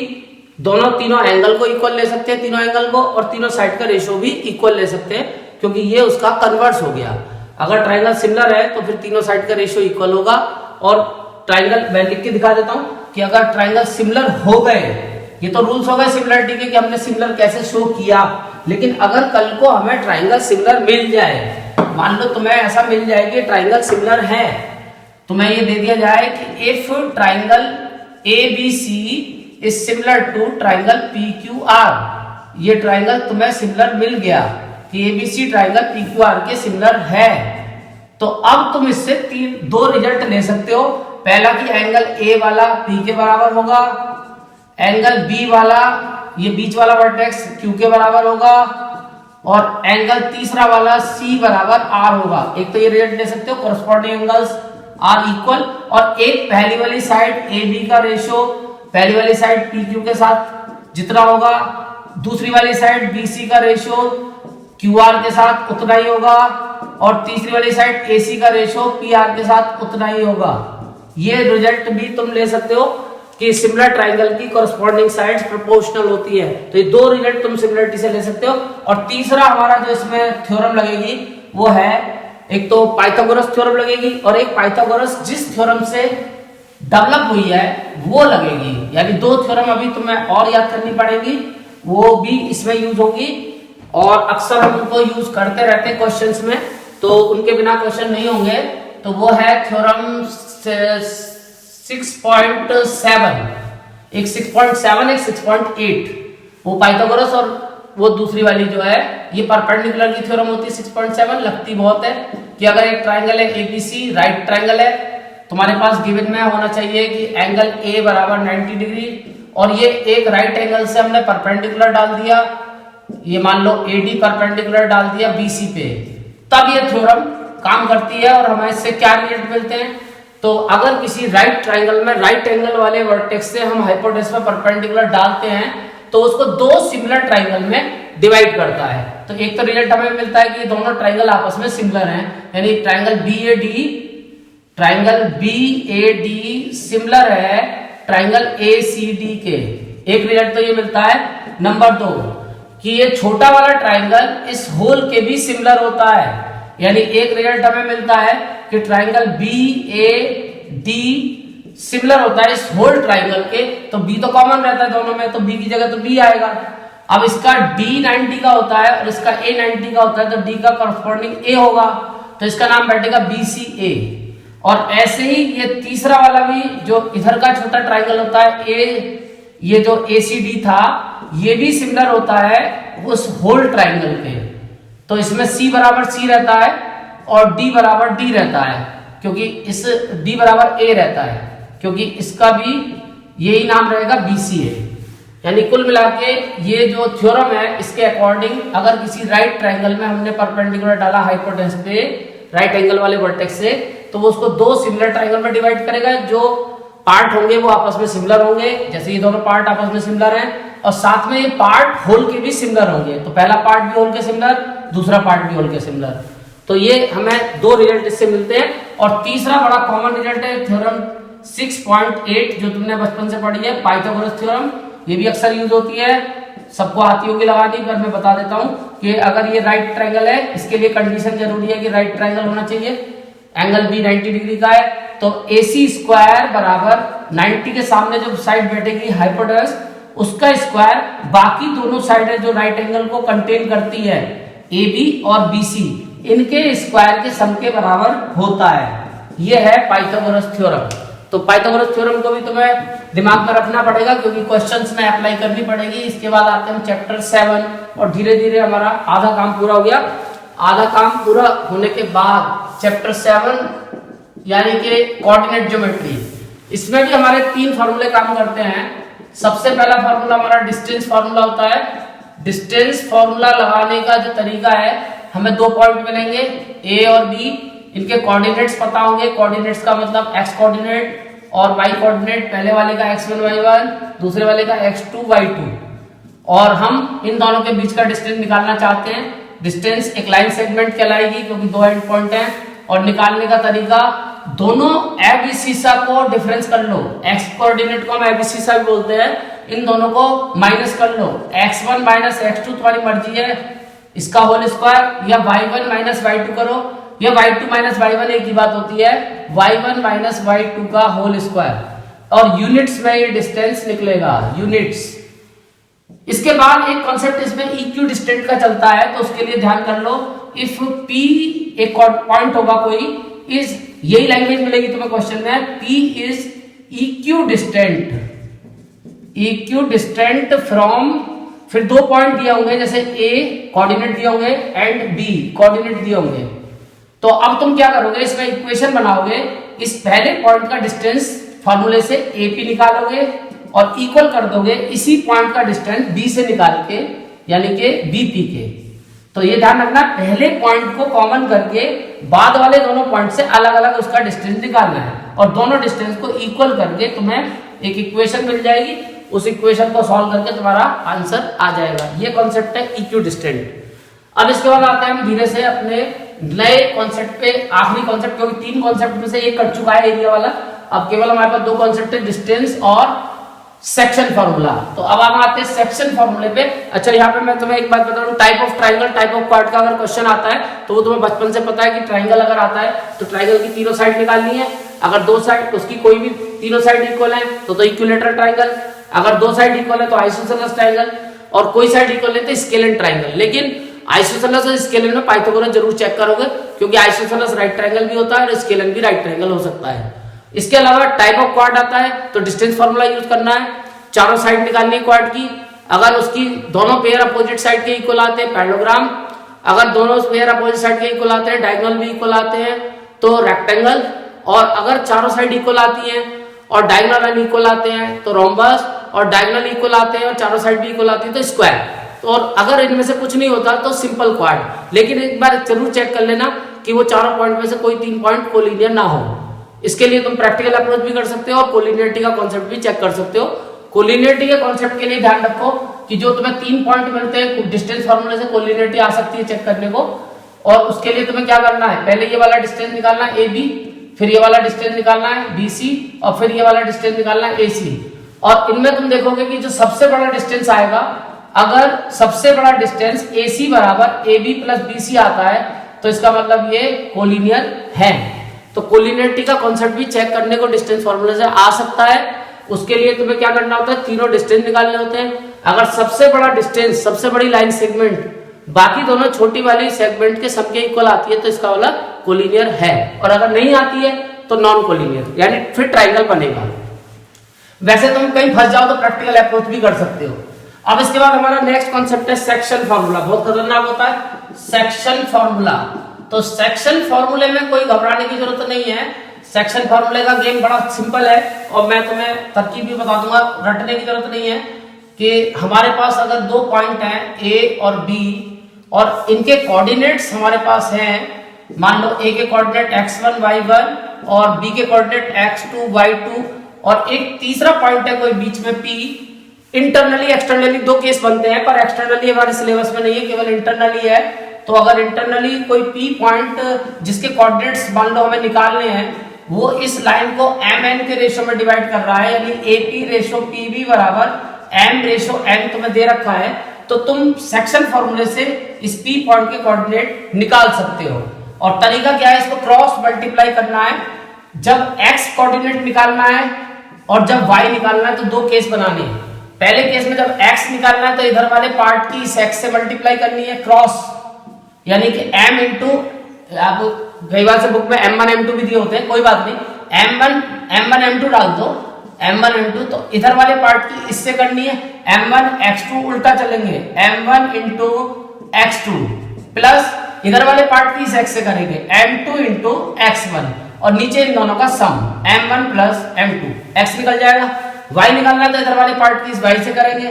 तीनों एंगल को इक्वल ले सकते हैं, तीनों एंगल को, और तीनों साइड का रेशियो भी इक्वल ले सकते हैं, क्योंकि ये उसका कन्वर्स हो गया। अगर ट्राइंगल सिमिलर है तो फिर तीनों साइड का रेशियो इक्वल होगा। और ट्राइंगल मैं लिख के दिखा देता हूं कि अगर ट्राइंगल सिमिलर हो गए, ये तो रूल्स हो गए सिमिलरिटी के कि हमने सिमिलर कैसे शो किया, लेकिन अगर कल को हमें ट्राइंगल सिमिलर मिल जाए, मान लो तुम्हें ऐसा मिल जाए कि ट्राइंगल सिमिलर है, तुम्हें ये दे दिया जाए कि if triangle ABC is similar to triangle PQR, ये ट्राइंगल तुम्हें सिमिलर मिल गया कि ABC ट्राइंगल PQR के सिमिलर है, तो अब तुम इससे दो रिजल्ट ले सकते हो। पहला कि एंगल A वाला P के बराबर होगा, एंगल B वाला, ये बीच वाला वर्टेक्स, Q के बराबर होगा, और एंगल तीसरा वाला C बराबर R होगा। एक तो ये रिजल्ट ले सकते हो, कोरस्पॉन्डिंग एंगल्स आर इक्वल, और एक पहली वाली साइड AB का रेशियो पहली वाली साइड PQ के साथ जितना होगा, दूसरी वाली साइड BC का रेशियो QR के साथ उतना ही होगा, और तीसरी वाली साइड AC का रेशियो PR के साथ उतना ही होगा। ये रिजल्ट भी तुम ले सकते हो कि सिमिलर ट्राइंगल की कोरस्पॉन्डिंग साइड्स प्रोपोर्शनल होती है। तो ये दो रिजल्ट तुम सिमिलरिटी से ले सकते हो। और तीसरा हमारा जो इसमें थ्योरम लगेगी वो है, एक तो पाइथागोरस थ्योरम लगेगी, और एक पाइथागोरस जिस थ्योरम से डेवलप हुई है वो लगेगी। यानी दो थ्योरम अभी तुम्हें और याद करनी पड़ेगी, वो भी इसमें यूज होगी, और अक्सर हम उनको यूज करते रहते हैं क्वेश्चंस में, तो उनके बिना क्वेश्चन नहीं होंगे। तो वो है थ्योरम 6.7, एक 6.7 एक 6.8, वो पाइथागोरस, और वो दूसरी वाली जो है ये परपेंडिकुलर की थ्योरम होती है। 6.7 लगती बहुत है कि अगर एक ट्राइंगल है ABC, राइट ट्राइंगल है, तुम्हारे पास गिवन में होना चाहिए कि एंगल A बराबर 90 डिग्री, और ये एक राइट एंगल से हमने परपेंडिकुलर डाल दिया, ये मान लो AD परपेंडिकुलर डाल दिया BC पे, तब ये थ्योरम काम करती है। और हमें इससे क्या रिजल्ट मिलते हैं, तो अगर किसी राइट ट्राइंगल में राइट एंगल वाले वर्टेक्स से हम हाइपोटेनस पे परपेंडिकुलर डालते हैं तो उसको दो सिमिलर ट्राइंगल में डिवाइड करता है। तो एक तो रिजल्ट हमें मिलता है कि दोनों ट्राइंगल आपस में सिमिलर हैं, यानी ट्राइंगल BAD सिमिलर है ट्राइंगल ACD के। एक रिजल्ट तो ये मिलता है। नंबर 2 कि ये छोटा वाला ट्राइंगल इस होल के भी सिमिलर होता है, यानी एक रिजल्ट हमें मिलता है कि ट्राइंगल BAD सिमिलर होता है इस होल ट्राइंगल के। तो B तो कॉमन रहता है दोनों में, तो B की जगह तो B आएगा। अब इसका D 90 का होता है और इसका A 90 का होता है, तो D का कॉरस्पॉन्डिंग A होगा, तो इसका नाम बैठेगा BCA। और ऐसे ही ये तीसरा वाला भी जो इधर का छोटा ट्राइंगल होता है ये जो ACD था, ये भी सिमिलर होता है उस होल ट्राइंगल के। तो इसमें C बराबर C रहता है और D बराबर D रहता है, क्योंकि इस D बराबर A रहता है, क्योंकि इसका भी यही नाम रहेगा BCA। यानी कुल मिला के ये जो थ्योरम है इसके अकॉर्डिंग अगर किसी राइट ट्राइंगल में हमने परपेंडिकुलर डाला हाइपोटेनस पे राइट एंगल वाले वर्टेक्स से, तो वो उसको दो सिमिलर ट्राइंगल में डिवाइड करेगा। जो पार्ट होंगे वो आपस में सिमिलर होंगे, जैसे ये दोनों पार्ट आपस में सिमिलर हैं, और साथ में ये पार्ट होल के भी सिमिलर होंगे। तो पहला पार्ट भी होल के सिमिलर, दूसरा पार्ट भी होल के सिमिलर। तो ये हमें दो रिजल्ट इससे मिलते हैं। और तीसरा बड़ा कॉमन रिजल्ट है थ्योरम 6.8 जो तुमने बचपन से पढ़ी है, पाइथागोरस थ्योरम। ये भी अक्सर यूज होती है, सबको आती होगी लगानी, पर मैं बता देता हूं कि अगर ये राइट ट्राइंगल है, इसके लिए कंडीशन जरूरी है कि राइट ट्राइंगल होना चाहिए, एंगल B 90 डिग्री का है, तो AC स्क्वायर बराबर 90 के सामने जो साइड बैठेगी हाइपोटेनस, उसका स्क्वायर बाकी दोनों साइड है जो राइट एंगल को कंटेन करती है, AB और BC, इनके स्क्वायर के सम के बराबर होता है। यह है पाइथागोरस थ्योरम। तो पाइथागोरस थ्योरम को भी तुम्हें दिमाग में रखना पड़ेगा, क्योंकि क्वेश्चंस में अप्लाई करनी पड़ेगी। इसके बाद आते हैं चैप्टर 7, और धीरे धीरे हमारा आधा काम पूरा हो गया। आधा काम पूरा होने के बाद चैप्टर 7 यानी कि कोऑर्डिनेट ज्योमेट्री, इसमें भी हमारे 3 फार्मूले काम करते हैं। सबसे पहला फार्मूला हमारा डिस्टेंस फार्मूला होता है। डिस्टेंस फार्मूला लगाने का जो तरीका है, हमें 2 पॉइंट मिलेंगे A और B, इनके कोऑर्डिनेट्स पता होंगे। कोऑर्डिनेट्स का मतलब x कोऑर्डिनेट और y कोऑर्डिनेट, पहले वाले का x1 y1, दूसरे वाले का x2 y2, और हम इन दोनों के बीच का डिस्टेंस निकालना चाहते हैं। डिस्टेंस एक लाइन सेगमेंट कहलाएगी क्योंकि 2 एंड पॉइंट हैं, और निकालने का तरीका दोनों एबीसीसा को डिफरेंस कर लो। x कोऑर्डिनेट को हम एबीसीसा भी बोलते हैं, इन दोनों को माइनस कर लो। x1 माइनस x2 तुम्हारी मर्जी है, इसका होल स्क्वायर, या y1 माइनस y2 करो, या y2 माइनस y1 एक ही बात होती है, y1 माइनस y2 का होल स्क्वायर। और यूनिट्स में ये डिस्टेंस निकलेगा, यूनिट्स इसके बाद एक कॉन्सेप्ट इसमें इक्यू डिस्टेंट का चलता है, तो उसके लिए ध्यान कर लो, इफ P एक पॉइंट होगा कोई, इज, यही लैंग्वेज मिलेगी तुम्हें क्वेश्चन में, P इज इक्यू डिस्टेंट फ्रॉम, फिर 2 पॉइंट दिए होंगे, जैसे A कोऑर्डिनेट दिए होंगे एंड B कोऑर्डिनेट दिए होंगे। तो अब तुम क्या करोगे, इसमें इक्वेशन बनाओगे, इस पहले पॉइंट का डिस्टेंस फार्मूले से AP निकालोगे और इक्वल कर दोगे इसी पॉइंट का डिस्टेंस B से निकाल के, यानी कि BP के। तो ये ध्यान रखना, पहले पॉइंट को कॉमन करके बाद वाले दोनों पॉइंट से अलग अलग उसका डिस्टेंस निकालना है, और दोनों डिस्टेंस को इक्वल करके तुम्हें एक इक्वेशन मिल जाएगी, उस इक्वेशन को सॉल्व करके तुम्हारा आंसर आ जाएगा। ये कॉन्सेप्ट है इक्यू डिस्टेंट। अब इसके बाद आते हैं हम धीरे से अपने नए कॉन्सेप्ट पे, आखिरी कॉन्सेप्ट, क्योंकि 3 कॉन्सेप्ट में से एक कट चुका है एरिया वाला, अब केवल हमारे पास 2 कॉन्सेप्ट है, डिस्टेंस और सेक्शन फार्मूला। तो अब हम आते हैं सेक्शन फार्मूले पे। अच्छा, यहाँ पे मैं तुम्हें एक बात बता दूं, type of triangle, type of quad का अगर क्वेश्चन आता है तो वो तुम्हें बचपन से पता है कि ट्राइंगल अगर आता है तो ट्राइंगल की तीनों साइड निकालनी है। अगर 2 साइड, उसकी कोई भी तीनों साइड इक्वल है तो इक्विलेटरल ट्राइंगल, अगर 2 साइड इक्वल है तो आइसोसेलेस ट्राइंगल, और कोई साइड इक्वल है तो स्केलेन ट्राइंगल। लेकिन आइसोसेलेस और स्केलेन में पाइथागोरस जरूर चेक करोगे, क्योंकि आइसोसेलेस राइट ट्राइंगल भी होता है और स्केलेन भी राइट ट्राइंगल हो सकता है। इसके अलावा टाइप ऑफ क्वाड आता है तो डिस्टेंस फार्मूला यूज करना है, चारों साइड निकालनी है क्वाड की, अगर उसकी दोनों पेयर अपोजिट साइड के इक्वल आते हैं पैरेललोग्राम, अगर दोनों पेयर अपोजिट साइड के इक्वल आते हैं, डायगोनल भी इक्वल आते हैं तो रेक्टेंगल, और अगर चारों साइड इक्वल आती हैं और डायगोनल अनइक्वल आते हैं तो रोम्बस, और डायगोनल इक्वल आते हैं और चारों साइड भी इक्वल आती है तो स्क्वायर। तो और अगर इनमें से कुछ नहीं होता तो सिंपल क्वाड। लेकिन एक बार जरूर चेक कर लेना कि वो चारों पॉइंट में से कोई 3 पॉइंट कोलिनियर ना हो। इसके लिए तुम प्रैक्टिकल अप्रोच भी कर सकते हो और कोलिनियरिटी का कॉन्सेप्ट भी चेक कर सकते हो। कोलिनियरिटी के कॉन्सेप्ट के लिए ध्यान रखो कि जो तुम्हें 3 पॉइंट मिलते हैं, डिस्टेंस फार्मूले से कोलिनियरिटी आ सकती है चेक करने को, और उसके लिए तुम्हें क्या करना है, पहले ये वाला डिस्टेंस निकालना है AB, फिर ये वाला डिस्टेंस निकालना है BC, और फिर ये वाला डिस्टेंस निकालना है AC। और इनमें तुम देखोगे कि जो सबसे बड़ा डिस्टेंस आएगा, अगर सबसे बड़ा डिस्टेंस AC बराबर AB प्लस BC आता है तो इसका मतलब ये कोलिनियर है। तो कोलिनियरिटी का कॉन्सेप्ट भी चेक करने को डिस्टेंस फार्मूले से आ सकता है। उसके लिए तुम्हें क्या करना होता है, तीनों डिस्टेंस निकालने होते हैं। अगर सबसे बड़ा डिस्टेंस, सबसे बड़ी लाइन सेगमेंट बाकी दोनों छोटी वाली सेगमेंट के सम के इक्वल आती है तो इसका वाला कोलिनियर है, और अगर नहीं आती है तो नॉन कोलिनियर, यानी फिर ट्राइंगल बनेगा। वैसे तुम कहीं फंस जाओ तो प्रैक्टिकल अप्रोच भी कर सकते हो। अब इसके बाद हमारा नेक्स्ट कॉन्सेप्ट है सेक्शन फार्मूला। बहुत खतरनाक होता है सेक्शन फार्मूला। तो सेक्शन फार्मूले में कोई घबराने की जरूरत नहीं है। सेक्शन फार्मूले का गेम बड़ा सिंपल है, और मैं तुम्हें तरकीब भी बता दूंगा, रटने की जरूरत नहीं है। कि हमारे पास अगर 2 पॉइंट हैं A और B, और इनके कोऑर्डिनेट्स हमारे पास हैं, मान लो A के कोऑर्डिनेट x1 y1 और B के कोऑर्डिनेट x2 y2, और एक तीसरा पॉइंट है कोई बीच में P। इंटरनली एक्सटर्नली 2 केस बनते हैं, पर एक्सटर्नली हमारे सिलेबस में नहीं है, केवल इंटरनली है। तो अगर इंटरनली कोई P पॉइंट जिसके कोऑर्डिनेट्स मान लो हमें निकालने हैं, वो इस लाइन को mn के रेशो में डिवाइड कर रहा है, यानी AP रेशो PB बराबर m रेशो n तुम्हें दे रखा है, तो तुम सेक्शन फॉर्मूले से इस P पॉइंट के कोऑर्डिनेट निकाल सकते हो। और तरीका क्या है, इसको क्रॉस मल्टीप्लाई करना है। जब x कोऑर्डिनेट निकालना है और जब y निकालना है तो 2 केस बनाने हैं। पहले केस में जब x निकालना है तो इधर वाले पार्ट की इस x से मल्टीप्लाई करनी है क्रॉस, यानी कि m इंटू, आप कई बार से बुक में m1 m2 भी दिए होते हैं, कोई बात नहीं, m1 m2 डाल दो, m1 m2। तो इधर वाले पार्ट की इससे करनी है m1 x2, उल्टा चलेंगे m1 इंटू x2, प्लस इधर वाले पार्ट की इस x से करेंगे m2 इंटू x1, और नीचे इन दोनों का सम m1 प्लस m2, x निकल जाएगा। y निकालना है तो इधर वाले पार्ट की इस y से करेंगे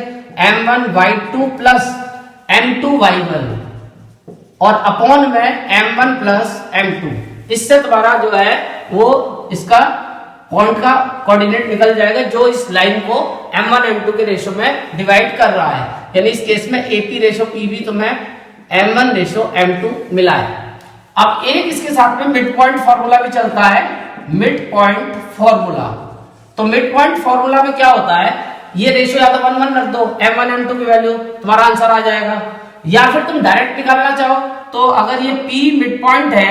m1 y2 plus m2 y1, और अपॉन में m1 प्लस m2। इससे तुम्हारा जो है वो इसका पॉइंट का कोऑर्डिनेट निकल जाएगा, जो इस लाइन को m1 m2 के रेशो में डिवाइड कर रहा है। यानी इस केस में AP रेशो PB तुम्हें m1 रेशो m2 मिला है। अब एक इसके साथ में मिड पॉइंट फॉर्मूला भी चलता है, मिड पॉइंट फॉर्मूला। तो मिड पॉइंट फॉर्मूला में क्या होता है, ये रेशो या तो 1 1 रख दो, m1 m2 की वैल्यू, तुम्हारा आंसर आ जाएगा। या फिर तुम डायरेक्ट निकालना चाहो तो अगर ये P मिड पॉइंट है,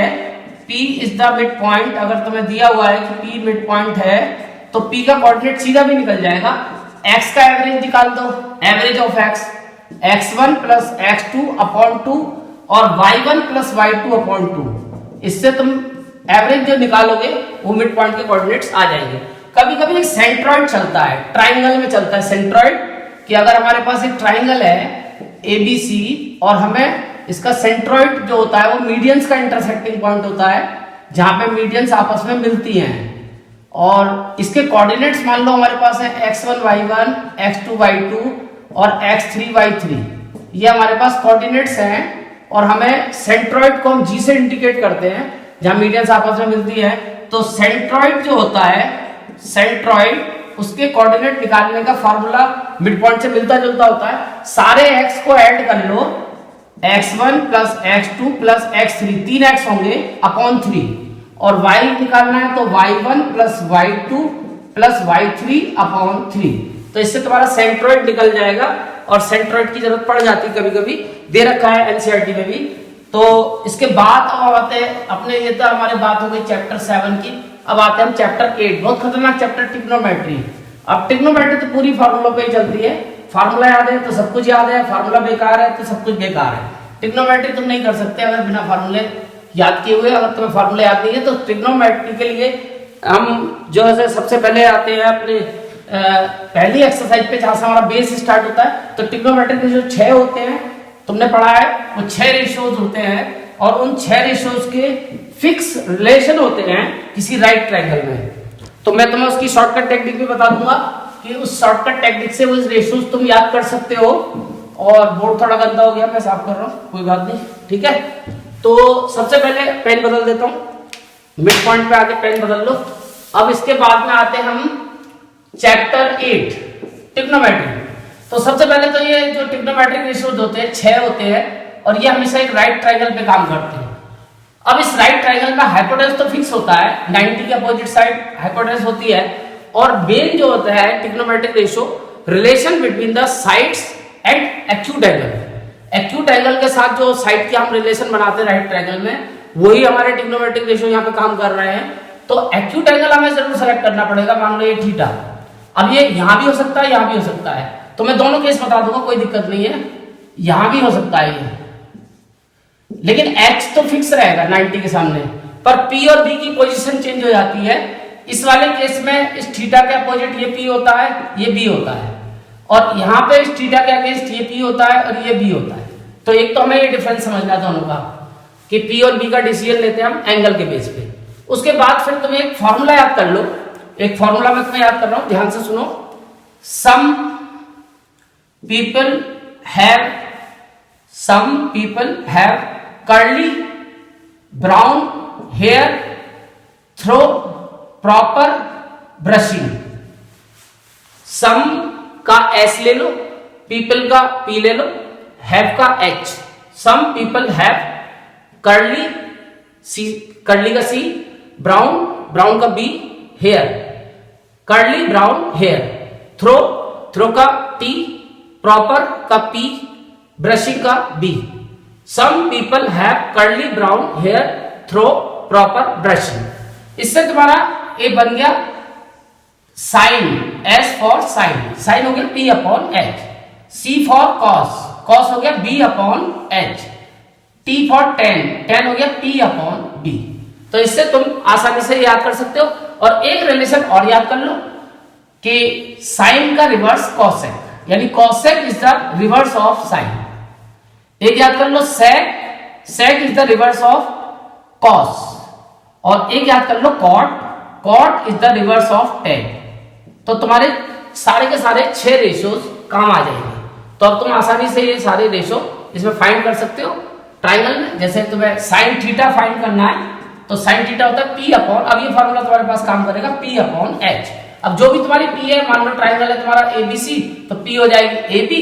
P is the mid point, अगर तुम्हें दिया हुआ है कि P मिड पॉइंट है तो P का कोऑर्डिनेट सीधा भी निकल जाएगा। x का एवरेज निकाल दो, average of x, x1 plus x2 upon 2 और y1 प्लस y2 अपॉन 2। इससे तुम एवरेज जो निकालोगे वो मिड पॉइंट के कोऑर्डिनेट्स आ जाएंगे। कभी कभी एक सेंट्रॉइड चलता है, ट्राइंगल में चलता है सेंट्रॉइड, कि अगर हमारे पास एक ट्राइंगल है ABC और हमें इसका सेंट्रॉइड जो होता है वो मीडियंस का इंटरसेक्टिंग पॉइंट होता है, जहां पे मीडियंस आपस में मिलती हैं, और इसके कोऑर्डिनेट्स मान लो हमारे पास है x1 y1, x2 y2 और x3 y3। ये हमारे पास कोऑर्डिनेट्स हैं और हमें सेंट्रॉइड को हम G से इंडिकेट करते हैं जहां मीडियंस आपस में मिलती है। तो सेंट्रॉइड जो होता है, सेंट्रॉइड, उसके कोऑर्डिनेट निकालने का फार्मूला मिड पॉइंट से मिलता जुलता होता है। सारे x को ऐड कर लो, x1 plus x2 plus x3, 3x होंगे अपॉन 3, और y निकालना है तो y1 plus y2 plus y3 upon 3। तो इससे तुम्हारा सेंट्रॉइड निकल जाएगा, और सेंट्रॉइड की जरूरत पड़ जाती है कभी कभी, दे रखा है एनसीईआरटी में भी। तो इसके बाद अब आते हैं अपने, ये तो हमारे बात हो गई चैप्टर 7 की। अब आते हैं हम चैप्टर 8, बहुत खतरनाक चैप्टर, ट्रिग्नोमेट्री। अब ट्रिग्नोमेट्री तो पूरी फार्मूला पे ही चलती है, फार्मूला याद है तो सब कुछ याद है, फार्मूला बेकार है तो सब कुछ बेकार है। ट्रिग्नोमेट्री तुम नहीं कर सकते अगर बिना फार्मूले याद किए हुए। अगर तुम्हें फार्मूला याद नहीं है तो ट्रिग्नोमेट्री के लिए हम जो है सबसे पहले आते हैं अपने पहली एक्सरसाइज पे, जहां से हमारा बेस स्टार्ट होता है। तो ट्रिग्नोमेट्री के जो 6 होते हैं तुमने पढ़ा है, वो 6 रेशियोज होते हैं, और उन 6 रेशियोज के फिक्स रिलेशन होते हैं किसी राइट ट्रायंगल में। तो मैं तुम्हें उसकी शॉर्टकट टेक्निक भी बता दूंगा कि उस शॉर्टकट टेक्निक से वो रेशियोज तुम याद कर सकते हो। और बोर्ड थोड़ा गंदा हो गया, मैं साफ कर रहा हूँ, कोई बात नहीं, ठीक है। तो सबसे पहले पेन बदल देता हूँ, मिड पॉइंट पे आके पेन बदल लो। अब इसके बाद में आते हैं हम चैप्टर 8, ट्रिग्नोमेट्री। तो सबसे पहले तो ये जो ट्रिग्नोमेट्रिक रेशियोज होते हैं 6 होते हैं, और ये हमेशा एक राइट ट्रायंगल पे काम करते हैं। अब इस राइट ट्रायंगल का हाइपोटेनस तो फिक्स होता है, 90 के अपोजिट साइड हाइपोटेनस होती है, और मेन जो होता है trigonometric ratio, relation between the sides and acute angle. Acute angle के साथ जो साइड की हम रिलेशन बनाते हैं राइट ट्रायंगल में, वही हमारे ट्रिग्नोमेट्रिक रेशियो यहाँ पे काम कर रहे हैं। तो एक्यूट एंगल हमें जरूर सेलेक्ट करना पड़ेगा, मान लो ये थीटा। अब ये यहां भी हो सकता है, यहां भी हो सकता है, तो मैं दोनों केस बता दूंगा, कोई दिक्कत नहीं है। यहां भी हो सकता है ये, लेकिन H तो फिक्स रहेगा 90 के सामने, पर P और B की पोजीशन चेंज हो जाती है। इस वाले केस में इस थीटा के अपोजिट ये P होता है, ये B होता है, और यहाँ पे इस थीटा के अगेंस्ट ये P होता है और ये B होता है। तो एक तो हमें ये डिफरेंस समझना दोनों का, कि P और B का डिसीजन लेते हैं हम एंगल के बेस पे। उसके बाद फिर तुम एक फॉर्मूला याद कर लो, एक फॉर्मूला मैं तुम्हें याद कर रहा हूं, ध्यान से सुनो। Some people have curly brown hair through proper brushing. Some का S ले लो, पीपल का P ले लो, हैव का H। Some people have curly, curly का C, ब्राउन का B, hair, curly brown hair, through का T, प्रॉपर का P, ब्रशिंग का B। Some people have curly brown hair through proper brushing. इससे तुम्हारा ए बन गया sine, S for sine, sine हो गया P upon H, C for cos, cos हो गया B upon H, T for ten, ten हो गया P अपॉन B। तो इससे तुम आसानी से याद कर सकते हो। और एक रिलेशन और याद कर लो कि साइन का रिवर्स कॉसेक, यानी cosec is the reverse of sine. एक याद कर लो sec, sec is the reverse of cos. और एक याद कर लो cot, cot is the reverse of tan. तो तुम्हारे सारे के सारे 6 रेशियोज काम आ जाएंगे। तो अब तुम आसानी से ये सारे रेशियो इसमें फाइंड कर सकते हो ट्राइंगल में। जैसे तुम्हें साइन थीटा फाइंड करना है तो साइन थीटा होता है P अपॉन, अब ये फॉर्मूला तुम्हारे पास काम करेगा P अपॉन H। अब जो भी तुम्हारी P है, मान लो ट्राइंगल है तुम्हारा ABC, तो P हो जाएगी AB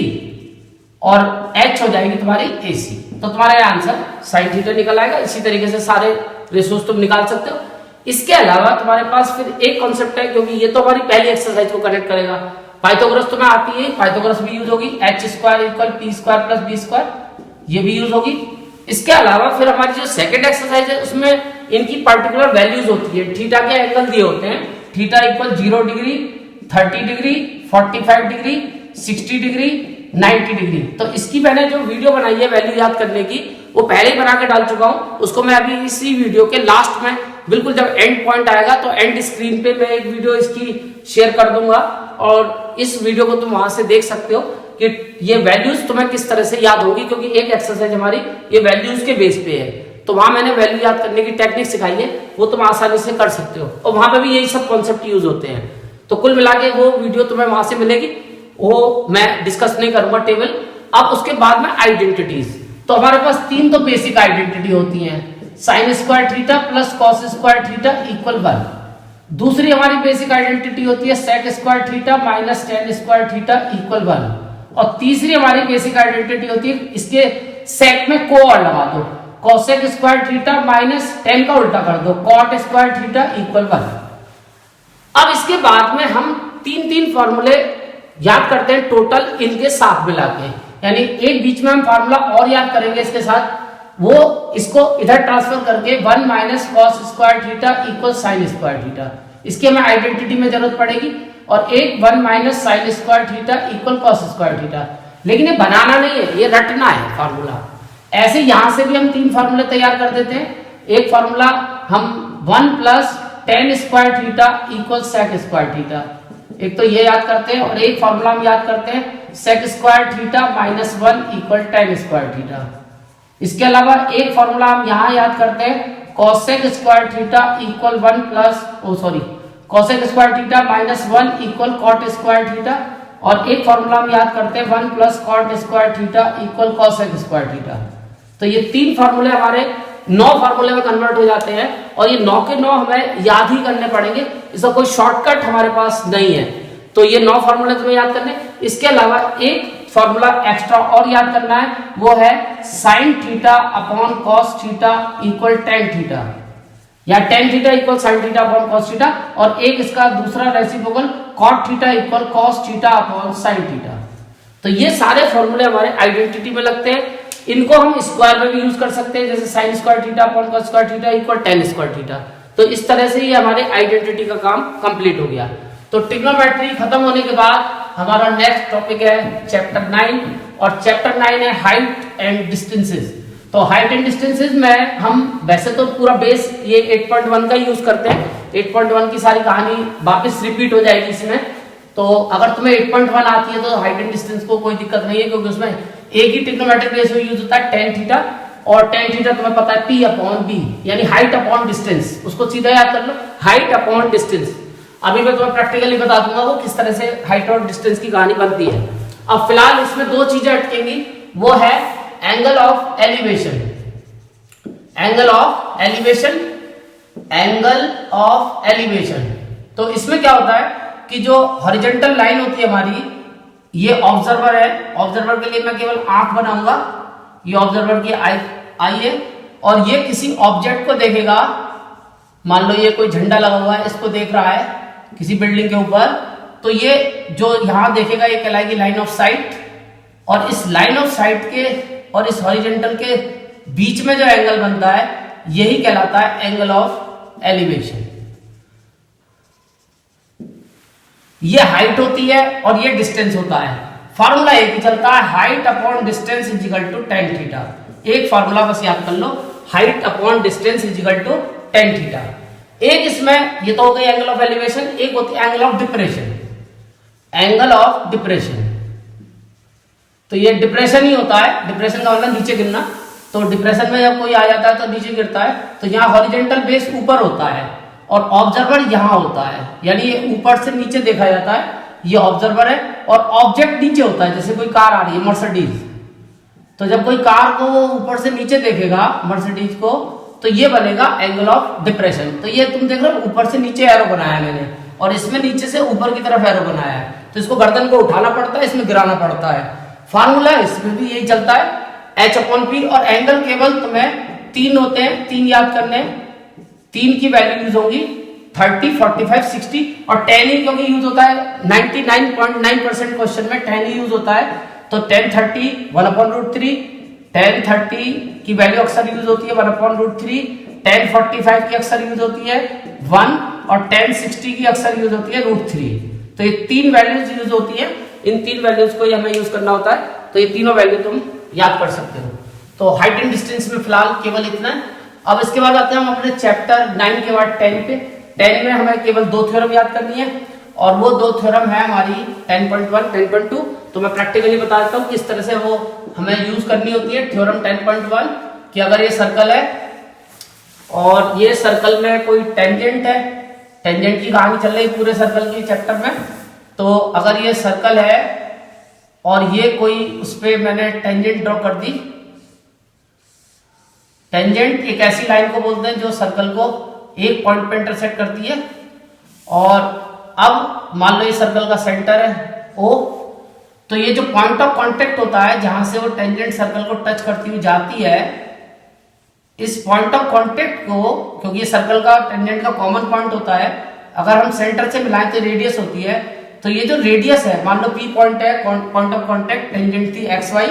और H हो जाएगी तुम्हारी AC। तो तुम्हारा आंसर साइन थीटा निकल आएगा। इसी तरीके से सारे रेशियोज तुम निकाल सकते हो। इसके अलावा तुम्हारे पास फिर एक कॉन्सेप्ट है, क्योंकि ये तो हमारी पहली एक्सरसाइज को कनेक्ट करेगा। पाइथागोरस तुम्हें आती है, पाइथागोरस भी यूज होगी, h square equal p square plus b square, ये भी यूज होगी। इसके अलावा फिर हमारी जो सेकंड एक्सरसाइज है उसमें इनकी पर्टिकुलर वैल्यूज होती है। थीटा के एंगल दिए होते हैं, theta equal 0 degree, 30 degree, 45 degree, 60 degree, 90 degree. तो इसकी मैंने जो वीडियो बनाई है वैल्यू याद करने की, वो पहले ही बना के डाल चुका हूं। उसको मैं अभी इसी वीडियो के लास्ट में बिल्कुल जब एंड पॉइंट आएगा तो एंड स्क्रीन पे मैं एक वीडियो इसकी शेयर कर दूंगा, और इस वीडियो को तुम वहां से देख सकते हो कि ये वैल्यूज तुम्हें किस तरह से याद होगी, क्योंकि एक एक्सरसाइज हमारी ये वैल्यूज के बेस पे है। तो वहां मैंने वैल्यू याद करने की टेक्निक सिखाई है, वो तुम आसानी से कर सकते हो, और वहां पे भी यही सब कॉन्सेप्ट यूज होते हैं। तो कुल मिला के वो वीडियो तुम्हें वहां से मिलेगी, वो मैं डिस्कस नहीं करूंगा टेबल। अब उसके बाद में आइडेंटिटीज, तो हमारे पास तीन तो बेसिक आइडेंटिटी होती हैं, sine square theta plus cos square theta equal 1। दूसरी हमारी बेसिक आइडेंटिटी होती है sec square theta minus tan square theta equal 1। और तीसरी हमारी बेसिक आइडेंटिटी होती है, इसके सेक में को और लगा दो, cosec square theta minus ten का उल्टा कर दो, कॉट स्क्वायर थीटा इक्वल 1। अब इसके बाद में हम तीन तीन फॉर्मूले याद करते हैं टोटल इनके साथ मिला के, यानी एक बीच में हम फार्मूला और याद करेंगे इसके साथ, वो इसको इधर ट्रांसफर करके 1 minus cos square theta equal sign square theta, इसकी हमें आइडेंटिटी में जरूरत पड़ेगी। और एक 1 minus sign square theta equal cos square theta. लेकिन ये बनाना नहीं है, ये रटना है फार्मूला। ऐसे यहां से भी हम तीन फार्मूले तैयार कर देते हैं। एक फार्मूला हम 1 plus tan square theta equal sec square theta, एक तो ये याद करते हैं, और एक फार्मूला हम याद करते हैं sec square theta minus 1 equal tan square theta. इसके अलावा एक फार्मूला हम यहां याद करते हैं cosec square theta equal 1 plus cosec square theta minus 1 equal cot square theta. और एक फार्मूला हम याद करते हैं 1 plus cot square theta equal cosec square theta. तो ये तीन फार्मूले हमारे 9 फार्मूले में कन्वर्ट हो जाते हैं, और ये 9 के 9 हमें याद ही करने पड़ेंगे, इसका कोई शॉर्टकट हमारे पास नहीं है। तो ये 9 फार्मूले तुम्हें याद करने। इसके अलावा एक फार्मूला एक्स्ट्रा और याद करना है, वो है sine theta upon cos theta equal tan theta, या tan theta equal sine theta upon cos theta. और एक इसका दूसरा reciprocal cot theta equal cos theta upon sine theta. तो ये सारे फॉर्मूले हमारे आइडेंटिटी में लगते हैं। इनको हम स्क्वायर में भी यूज कर सकते हैं, जैसे sign square theta upon cos square theta equal tan square theta. तो इस तरह से ये हमारे आइडेंटिटी का काम कंप्लीट हो गया। तो ट्रिग्नोमेट्री खत्म होने के बाद हमारा नेक्स्ट टॉपिक है चैप्टर 9, और चैप्टर 9 है हाइट एंड डिस्टेंसेस। तो हाइट एंड डिस्टेंसेस में हम वैसे तो पूरा बेस ये 8.1 का यूज करते हैं, 8.1 की सारी कहानी वापस रिपीट हो जाएगी इसमें। तो अगर तुम्हें 8.1 आती है तो हाइट एंड डिस्टेंस को कोई दिक्कत नहीं है, क्योंकि उसमें एक ही ट्रिग्नोमेट्रिक रेशियो यूज होता है टेन थीटा, और टेन थीटा तुम्हें पता है P अपॉन B, यानी हाइट अपॉन डिस्टेंस। उसको सीधा याद कर लो, हाइट अपॉन डिस्टेंस। अभी मैं तुम्हें प्रैक्टिकली बता दूंगा वो किस तरह से हाइट और डिस्टेंस की कहानी बनती है। अब फिलहाल इसमें दो चीजें अटकेंगी, वो है angle of elevation, angle of elevation, angle of elevation. तो इसमें क्या होता है कि जो हॉरिजॉन्टल लाइन होती है हमारी, ये ऑब्जर्वर है, ऑब्जर्वर के लिए मैं केवल आंख बनाऊंगा, ये ऑब्जर्वर की आई है, और ये किसी ऑब्जेक्ट को देखेगा। मान लो ये कोई झंडा लगा हुआ है, इसको देख रहा है किसी बिल्डिंग के ऊपर, तो ये जो यहां देखेगा ये कहलाएगी लाइन ऑफ साइट। और इस लाइन ऑफ साइट के और इस हॉरिजॉन्टल के बीच में जो एंगल बनता है यही कहलाता है एंगल ऑफ एलिवेशन। ये हाइट होती है और ये डिस्टेंस होता है। फार्मूला एक ही चलता है, height upon distance is equal to tan theta. एक फार्मूला बस याद कर लो, height upon distance is equal to tan theta. एक इसमें ये तो हो गई एंगल ऑफ एलिवेशन, एक होती है angle of depression, angle of depression. तो ये डिप्रेशन ही होता है, डिप्रेशन का मतलब नीचे गिरना। तो डिप्रेशन में जब कोई आ जाता है तो नीचे गिरता है, तो यहाँ हॉरिजॉन्टल बेस ऊपर होता है और ऑब्जर्वर यहाँ होता है, यानी ये ऊपर से नीचे देखा जाता है, ये ऑब्जर्वर है और ऑब्जेक्ट नीचे होता है। जैसे कोई कार आ रही है मर्सिडीज, तो जब कोई कार को ऊपर से नीचे देखेगा मर्सिडीज को, तो ये बनेगा एंगल ऑफ डिप्रेशन। तो ये तुम देख रहे हो ऊपर से नीचे एरो बनाया मैंने, और इसमें नीचे से ऊपर की तरफ एरो बनाया है। तो इसको गर्दन को उठाना पड़ता है, इसमें गिराना पड़ता है। फार्मूला इसमें भी यही चलता है, एच अपॉन पी। और एंगल केवल तुम्हें तीन होते हैं, तीन याद करने, तीन की वैल्यू यूज होगी 30, 45, 60 और 10 ही, क्योंकि यूज होता है 99.9% क्वेश्चन में 10 ही यूज होता है। तो 10, 30 1/√3, 10, 30 की वैल्यू अक्सर यूज होती है 1/√3, 10, 45 की अक्सर यूज होती है 1 और 10, 60 की अक्सर यूज होती है √3। तो ये तीन वैल्यूज यूज होती है इन 3 वैल्यूज को हमें यूज करना होता है, तो ये तीनों वैल्यू तुम याद कर सकते हो। तो हाइट एंड डिस्टेंस में फिलहाल केवल इतना है। अब इसके बाद आते हैं हम अपने चैप्टर 9 के बाद 10 पे। 10 में हमें केवल 2 थ्योरम याद करनी है, और वो 2 थ्योरम है हमारी 10.1, 10.2। तो मैं प्रैक्टिकली बता देता हूँ किस तरह से वो हमें यूज करनी होती है। थ्योरम 10.1 कि अगर ये सर्कल है और ये सर्कल में कोई टेंजेंट है, टेंजेंट की कहानी चल रही पूरे सर्कल की चैप्टर में। तो अगर ये सर्कल है और ये कोई उस पर मैंने टेंजेंट ड्रॉ कर दी। टेंजेंट एक ऐसी लाइन को बोलते हैं जो सर्कल को एक पॉइंट पे इंटरसेक्ट करती है। और अब मान लो ये सर्कल का सेंटर है O, तो ये जो पॉइंट ऑफ कांटेक्ट होता है जहां से वो टेंजेंट सर्कल को टच करती हुई जाती है, इस पॉइंट ऑफ कांटेक्ट को, क्योंकि ये सर्कल का टेंजेंट का कॉमन पॉइंट होता है, अगर हम सेंटर से मिलाएं तो रेडियस होती है। तो ये जो रेडियस है, मान लो P पॉइंट है, पॉइंट ऑफ कांटेक्ट टेंजेंट थी XY,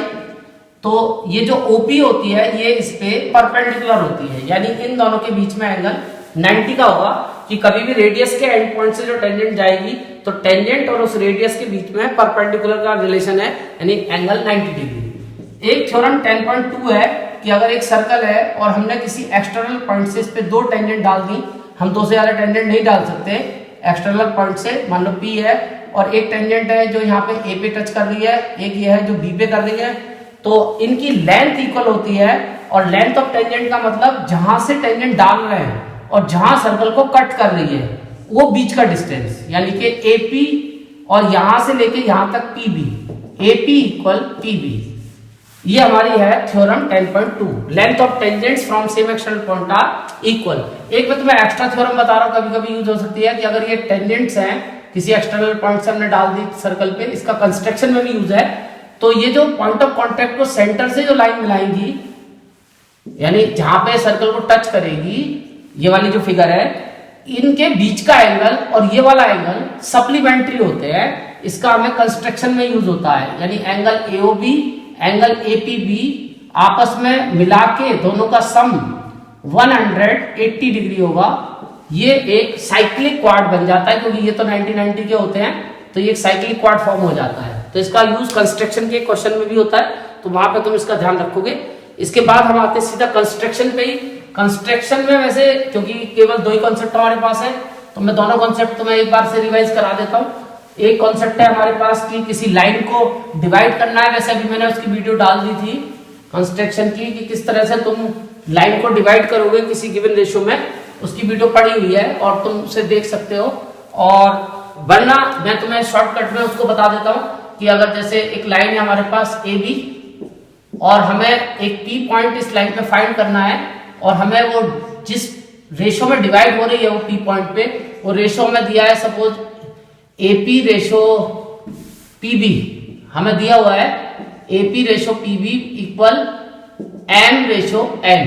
तो ये जो OP होती है ये इस पे परपेंडिकुलर होती है, यानी इन दोनों के बीच में एंगल 90 का होगा। कि कभी भी रेडियस के एंड पॉइंट से जो टेंजेंट जाएगी तो टेंजेंट और उस रेडियस के बीच में परपेंडिकुलर का रिलेशन है, यानी एंगल 90 डिग्री। एक थ्योरम 10.2 है कि अगर एक सर्कल है और हमने किसी एक्सटर्नल पॉइंट से इस पे 2 टेंजेंट डाल दी, हम 2 से ज्यादा टेंजेंट नहीं डाल सकते एक्सटर्नल पॉइंट से, मान लो P है और एक टेंजेंट है जो यहाँ पे A पे टच कर रही है, एक ये है जो B पे कर रही है, तो इनकी लेंथ इक्वल होती है। और लेंथ ऑफ टेंजेंट का मतलब जहां से टेंजेंट डाल रहे हैं और जहां सर्कल को कट कर रही है वो बीच का डिस्टेंस, यानी कि AP और यहां से लेके यहां तक PB, AP इक्वल PB। ये हमारी है theorem 10.2, length of tangents from same external point are equal. एक मैं तुम्हें एक्स्ट्रा थ्योरम बता रहा हूं, कभी कभी यूज हो सकती है कि अगर ये टेंजेंट्स हैं किसी एक्सटर्नल पॉइंट से हमने डाल दी सर्कल पे, इसका कंस्ट्रक्शन में भी यूज है। तो ये जो पॉइंट ऑफ कांटेक्ट को सेंटर से जो लाइन मिलाएंगी, यानी जहां पे सर्कल को टच करेगी, ये वाली जो फिगर है, इनके बीच का एंगल और ये वाला एंगल सप्लीमेंट्री होते हैं। इसका हमें कंस्ट्रक्शन में यूज होता है, यानी एंगल AOB एंगल APB आपस में मिला के दोनों का सम 180 डिग्री होगा। ये एक साइक्लिक क्वाड बन जाता है, क्योंकि ये तो 90-90 के होते हैं, तो ये एक साइक्लिक क्वाड फॉर्म हो जाता है। तो इसका यूज कंस्ट्रक्शन के क्वेश्चन में भी होता है, तो वहां पे तुम इसका ध्यान रखोगे। इसके बाद हम आते हैं सीधा कंस्ट्रक्शन पे ही। कंस्ट्रक्शन में वैसे क्योंकि केवल 2 ही कॉन्सेप्ट हमारे पास है, तो मैं दोनों कॉन्सेप्ट तुम्हें एक बार से रिवाइज करा देता हूँ। एक कॉन्सेप्ट है हमारे पास कि किसी लाइन को डिवाइड करना है, वैसे अभी मैंने उसकी वीडियो डाल दी थी कंस्ट्रक्शन की कि किस तरह से तुम लाइन को डिवाइड करोगे किसी गिवन रेशियो में, उसकी वीडियो पड़ी हुई है और तुम उसे देख सकते हो। और वरना मैं तुम्हें शॉर्टकट में उसको बता देता हूँ कि अगर जैसे एक लाइन है हमारे पास AB और हमें एक P पॉइंट इस लाइन पे फाइंड करना है, और हमें वो जिस रेशो में डिवाइड हो रही है वो P पॉइंट पे, वो रेशो में दिया है सपोज AP रेशो PB, हमें दिया हुआ है AP ratio PB equal M ratio N।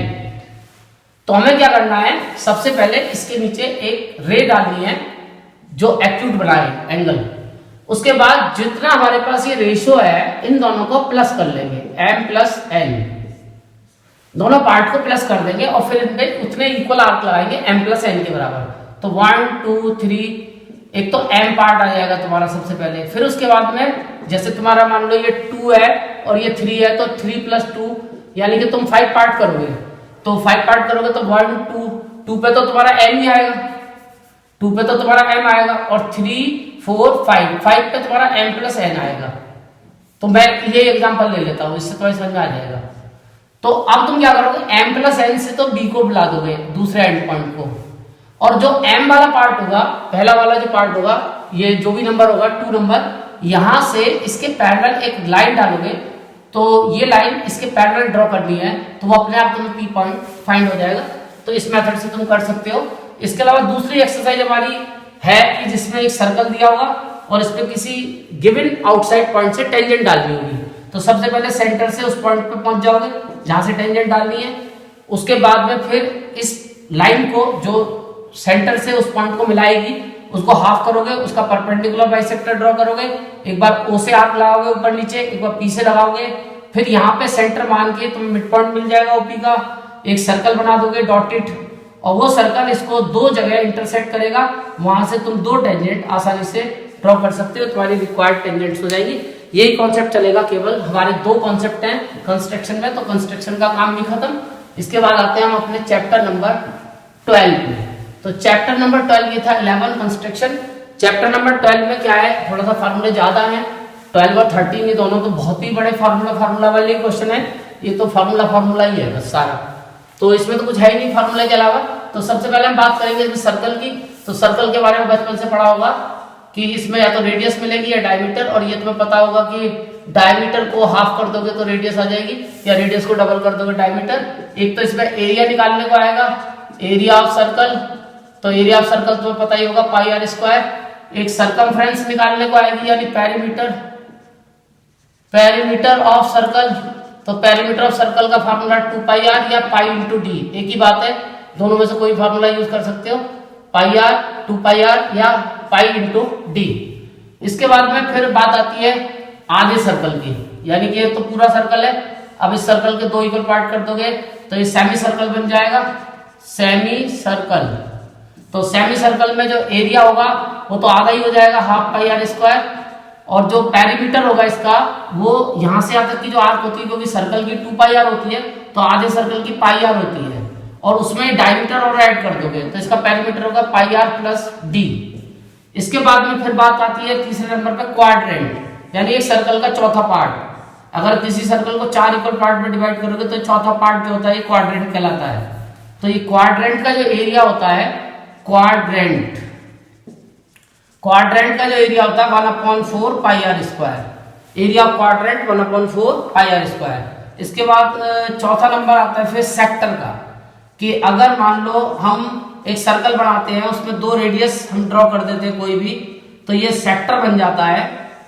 तो हमें क्या करना है, सबसे पहले इसके नीचे एक रे डालनी है जो एक्यूट बनाए एंगल। उसके बाद जितना हमारे पास ये रेशो है इन दोनों को प्लस कर लेंगे, M प्लस N, दोनों पार्ट को प्लस कर देंगे और फिर इनपे उतने इक्वल आर्क लगाएंगे M प्लस N के बराबर। तो 1 2 3, एक तो M पार्ट आ जाएगा तुम्हारा सबसे पहले, फिर उसके बाद में जैसे तुम्हारा मान लो ये 2 है और ये 3 है, तो 3 प्लस 2 यानी कि तुम 5 पार्ट करोगे। तो 5 पार्ट करोगे तो 1 2 2 पे तो तुम्हारा M ही आएगा, 2 पे तो तुम्हारा M आएगा, और 3 4 5 5 पे तुम्हारा M प्लस N आएगा। तो मैं ये एग्जांपल ले लेता हूँ, इससे तुम्हें समझ में आ जाएगा। तो अब तुम क्या करोगे, M प्लस N से तो B को बुला दोगे दूसरे एंड पॉइंट को, और जो M वाला पार्ट होगा, पहला वाला जो पार्ट होगा, ये जो भी नंबर होगा 2 नंबर, यहां से इसके पैरेलल एक लाइन डालोगे। तो ये लाइन इसके पैरेलल ड्रॉ करनी है, तो वो अपने आप तुम्हें P पॉइंट फाइंड हो जाएगा। तो इस मेथड से तुम कर सकते हो। इसके अलावा दूसरी एक्सरसाइज हमारी है कि जिसमें एक सर्कल दिया होगा और इस पे किसी गिवन आउटसाइड पॉइंट से टेंजेंट डालनी होगी। तो सबसे पहले सेंटर से उस पॉइंट पे पहुंच जाओगे जहां से टेंजेंट डालनी है। उसके बाद में फिर इस लाइन को जो सेंटर से उस पॉइंट को मिलाएगी उसको हाफ करोगे, उसका परपेंडिकुलर बाइसेक्टर ड्रॉ करोगे, एक बार O से आर्क लगाओगे ऊपर नीचे, एक बार P से लगाओगे, फिर यहाँ पे सेंटर मान के तुम्हें मिड पॉइंट मिल जाएगा OP का, एक सर्कल बना दोगे डॉटेड, और वो सर्कल इसको 2 जगह इंटरसेक्ट करेगा, वहां से तुम 2 टेंजेंट आसानी से ड्रॉ कर सकते हो, तुम्हारी रिक्वायर्ड टेंजेंट्स हो जाएगी। यही कॉन्सेप्ट चलेगा, केवल हमारे 2 कॉन्सेप्ट हैं कंस्ट्रक्शन में, तो कंस्ट्रक्शन का काम भी खत्म। इसके बाद आते हैं हम अपने चैप्टर नंबर 12 में। तो चैप्टर नंबर 12 ये था 11 कंस्ट्रक्शन। चैप्टर नंबर 12 में क्या है, थोड़ा सा फार्मूले ज्यादा है। 12 और 13 ये दोनों तो बहुत ही बड़े फार्मूला वाले क्वेश्चन है। ये तो फार्मूला ही है बस सारा, तो इसमें तो कुछ है ही नहीं फार्मूला के अलावा। तो सबसे पहले हम बात करेंगे इसमें सर्कल की। तो सर्कल के बारे में बचपन से पढ़ा होगा कि इसमें या तो रेडियस मिलेगी या डायमीटर, और ये तुम्हें पता होगा कि डायमीटर को हाफ कर दोगे तो रेडियस आ जाएगी, या रेडियस को डबल कर दोगे डायमीटर। एक तो इसमें एरिया निकालने को आएगा, एरिया ऑफ सर्कल। तो एरिया ऑफ सर्कल तुम्हें पता ही होगा पाई आर स्क्वायर। एक सरकमफ्रेंस निकालने को आएगी, यानी पेरीमीटर ऑफ सर्कल। तो पेरीमीटर ऑफ सर्कल का फार्मूला 2 पाई आर या पाई इंटू डी, एक ही बात है, दोनों में से कोई फार्मूला यूज कर सकते हो, पाई आर 2 पाई आर या पाई इंटू डी। इसके बाद में फिर बात आती है आधे सर्कल की, यानी कि ये तो पूरा सर्कल है, अब इस सर्कल के 2 इक्वल पार्ट कर दोगे तो ये सेमी सर्कल बन जाएगा, सेमी सर्कल। तो सेमी सर्कल में जो एरिया होगा वो तो आधा ही हो जाएगा, हाफ पाई आर स्क्वायर, और जो पेरीमीटर होगा इसका वो यहां से यहां तक की जो आर्क होती है, क्योंकि सर्कल की 2 पाई आर होती है तो आधे सर्कल की पाई आर होती है, और उसमें डायमीटर और ऐड कर दोगे तो इसका पेरीमीटर होगा पाई आर प्लस डी। इसके बाद में फिर बात आती है तीसरे नंबर पे क्वाड्रेंट, यानी एक सर्कल का चौथा पार्ट। अगर किसी सर्कल को 4 इक्वल पार्ट में डिवाइड करोगे तो चौथा पार्ट जो होता है ये क्वाड्रेंट कहलाता है। तो ये क्वाड्रेंट का जो एरिया होता है, क्वाड्रेंट का जो एरिया होता है 1/4 pi are square. Area of quadrant 1/4 pi are square. इसके बाद चौथा नंबर आता है फिर सेक्टर का, कि अगर मान लो हम एक सर्कल बनाते हैं, उसमें 2 रेडियस हम ड्रॉ कर देते हैं कोई भी, तो ये सेक्टर बन जाता है।